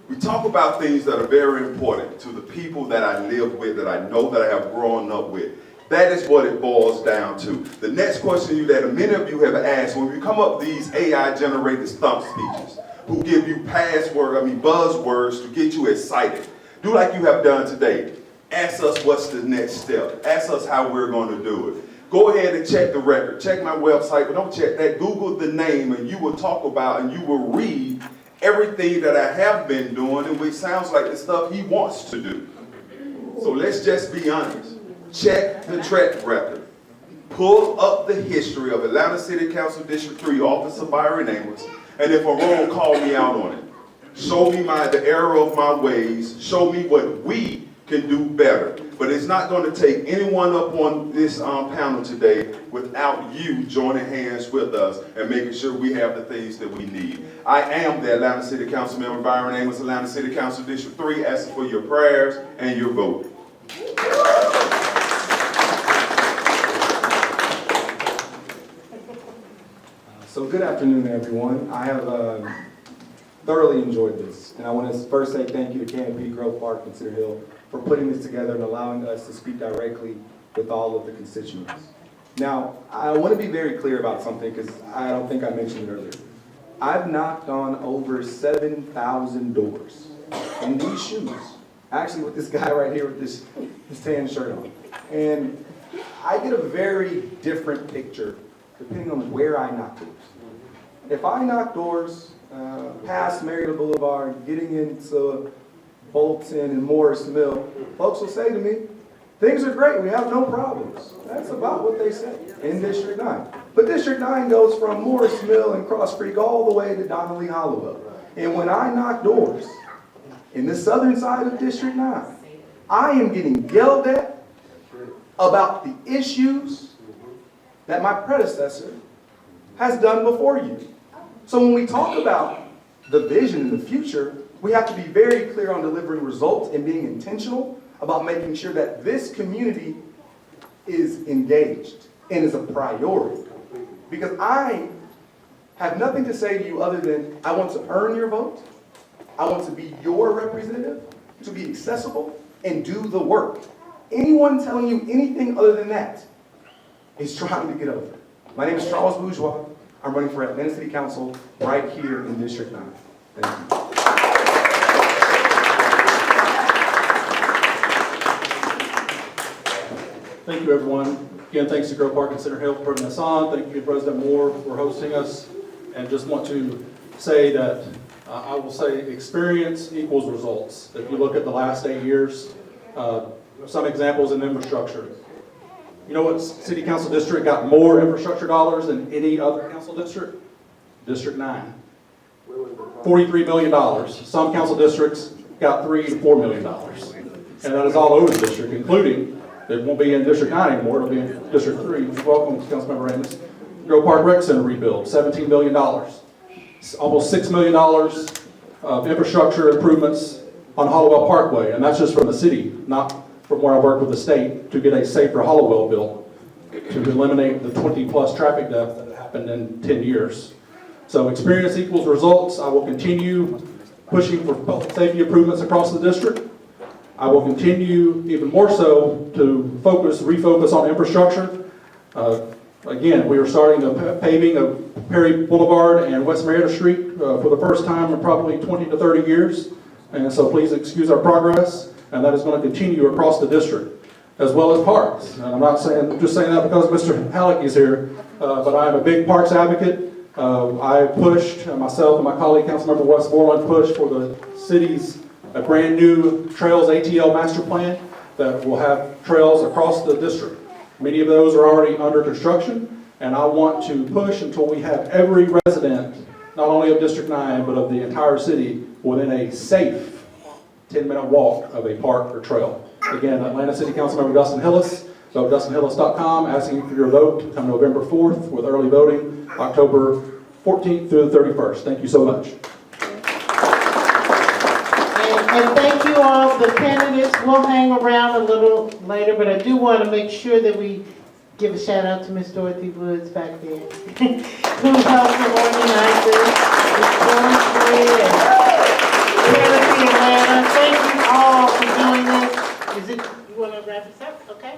We talk about things that are very important to the people that I live with, that I know, that I have grown up with. That is what it boils down to. The next question that many of you have asked, when we come up with these AI-generated stump speeches, who give you buzzwords to get you excited, do like you have done today. Ask us what's the next step. Ask us how we're going to do it. Go ahead and check the record. Check my website, but don't check that. Google the name, and you will talk about and you will read everything that I have been doing, and which sounds like the stuff he wants to do. So let's just be honest. Check the track record. Pull up the history of Atlanta City Council District 3 Officer Byron Amos, and if I'm wrong, call me out on it. Show me the error of my ways. Show me what we can do better. But it's not going to take anyone up on this panel today without you joining hands with us and making sure we have the things that we need. I am the Atlanta City Council Member Byron Amos, Atlanta City Council District 3, asking for your prayers and your vote. So good afternoon, everyone. I have thoroughly enjoyed this, and I want to first say thank you to KIPP, Grove Park, and Cedar Hill for putting this together and allowing us to speak directly with all of the constituents. Now, I want to be very clear about something because I don't think I mentioned it earlier. I've knocked on over 7,000 doors in these shoes, actually with this guy right here with this tan shirt on. And I get a very different picture depending on where I knock doors. If I knock doors past Marietta Boulevard, getting into Bolton and Morris Mill, folks will say to me, things are great, we have no problems. That's about what they say in District 9. But District 9 goes from Morris Mill and Cross Creek all the way to Donnelly Hollowell. And when I knock doors in the southern side of District 9, I am getting yelled at about the issues that my predecessor has done before you. So when we talk about the vision in the future, we have to be very clear on delivering results and being intentional about making sure that this community is engaged and is a priority. Because I have nothing to say to you other than I want to earn your vote, I want to be your representative, to be accessible, and do the work. Anyone telling you anything other than that is trying to get over. My name is Charles Bourgeois. I'm running for Atlanta City Council right here in District 9. Thank you. Thank you, everyone. Again, thanks to Grove Park and Cedar Hill for putting us on. Thank you to President Moore for hosting us. And just want to say that I will say experience equals results. If you look at the last 8 years, some examples in infrastructure. You know what city council district got more infrastructure dollars than any other council district? District 9. $43 million. Some council districts got $3 to $4 million. And that is all over the district, including, it won't be in District 9 anymore, it'll be in District 3. Welcome, Councilmember Amos. Grove Park Rec Center rebuild, $17 million. Almost $6 million of infrastructure improvements on Hollowell Parkway, and that's just from the city, not from where I work with the state, to get a safer Hollowell built, to eliminate the 20+ traffic deaths that happened in 10 years. So experience equals results. I will continue pushing for public safety improvements across the district. I will continue even more so to refocus on infrastructure. Again, we are starting the paving of Perrin Boulevard and West Marietta Street for the first time in probably 20 to 30 years. And so please excuse our progress. And that is going to continue across the district, as well as parks. And I'm not just saying that because Mr. Halleck is here, but I am a big parks advocate. I pushed, myself and my colleague, Councilmember Westmoreland, pushed for the city's brand new Trails ATL master plan that will have trails across the district. Many of those are already under construction, and I want to push until we have every resident, not only of District 9, but of the entire city within a safe 10-minute walk of a park or trail. Again, Atlanta City Councilmember Dustin Hillis, so DustinHillis.com, asking for your vote come November 4th with early voting, October 14th through the 31st. Thank you so much. And thank you all, the candidates. We'll hang around a little later, but I do want to make sure that we give a shout out to Miss Dorothy Woods back there, who helped to organize this, Miss Dorothy and Canopy Atlanta. Thank you all for doing this. You want to wrap this up? Okay.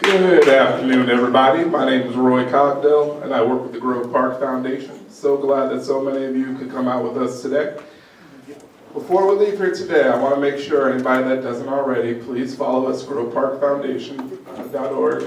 Good afternoon, everybody. My name is Roy Cogdell, and I work with the Grove Park Foundation. So glad that so many of you could come out with us today. Before we leave here today, I want to make sure anybody that doesn't already, please follow us, groveparkfoundation.org,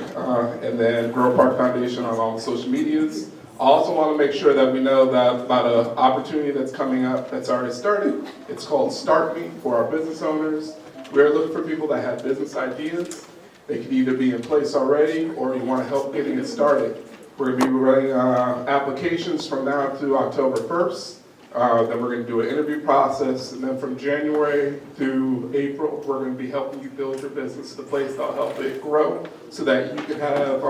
and then Grove Park Foundation on all the social medias. I also want to make sure that we know that about an opportunity that's coming up that's already started. It's called Start Me for our business owners. We're looking for people that have business ideas. They could either be in place already or you want to help getting it started. We're going to be running applications from now through October 1st. Then we're going to do an interview process, and then from January through April, we're going to be helping you build your business to the place that'll help it grow so that you can have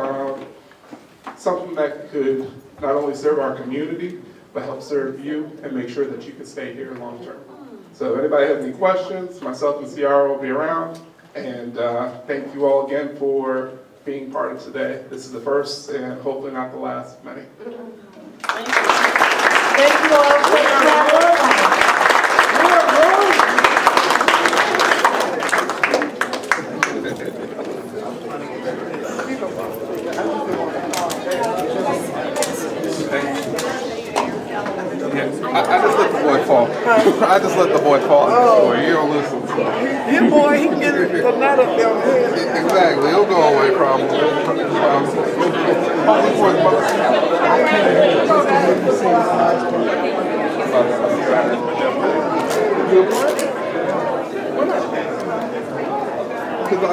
something that could not only serve our community, but help serve you and make sure that you can stay here long term. So if anybody has any questions, myself and Ciara will be around. And thank you all again for being part of today. This is the first and hopefully not the last of many. Thank you all for I just let the boy fall. I just let the boy fall. Oh. You don't listen. Your boy, he can get the nut up there on the head. Exactly. He'll go away probably. Because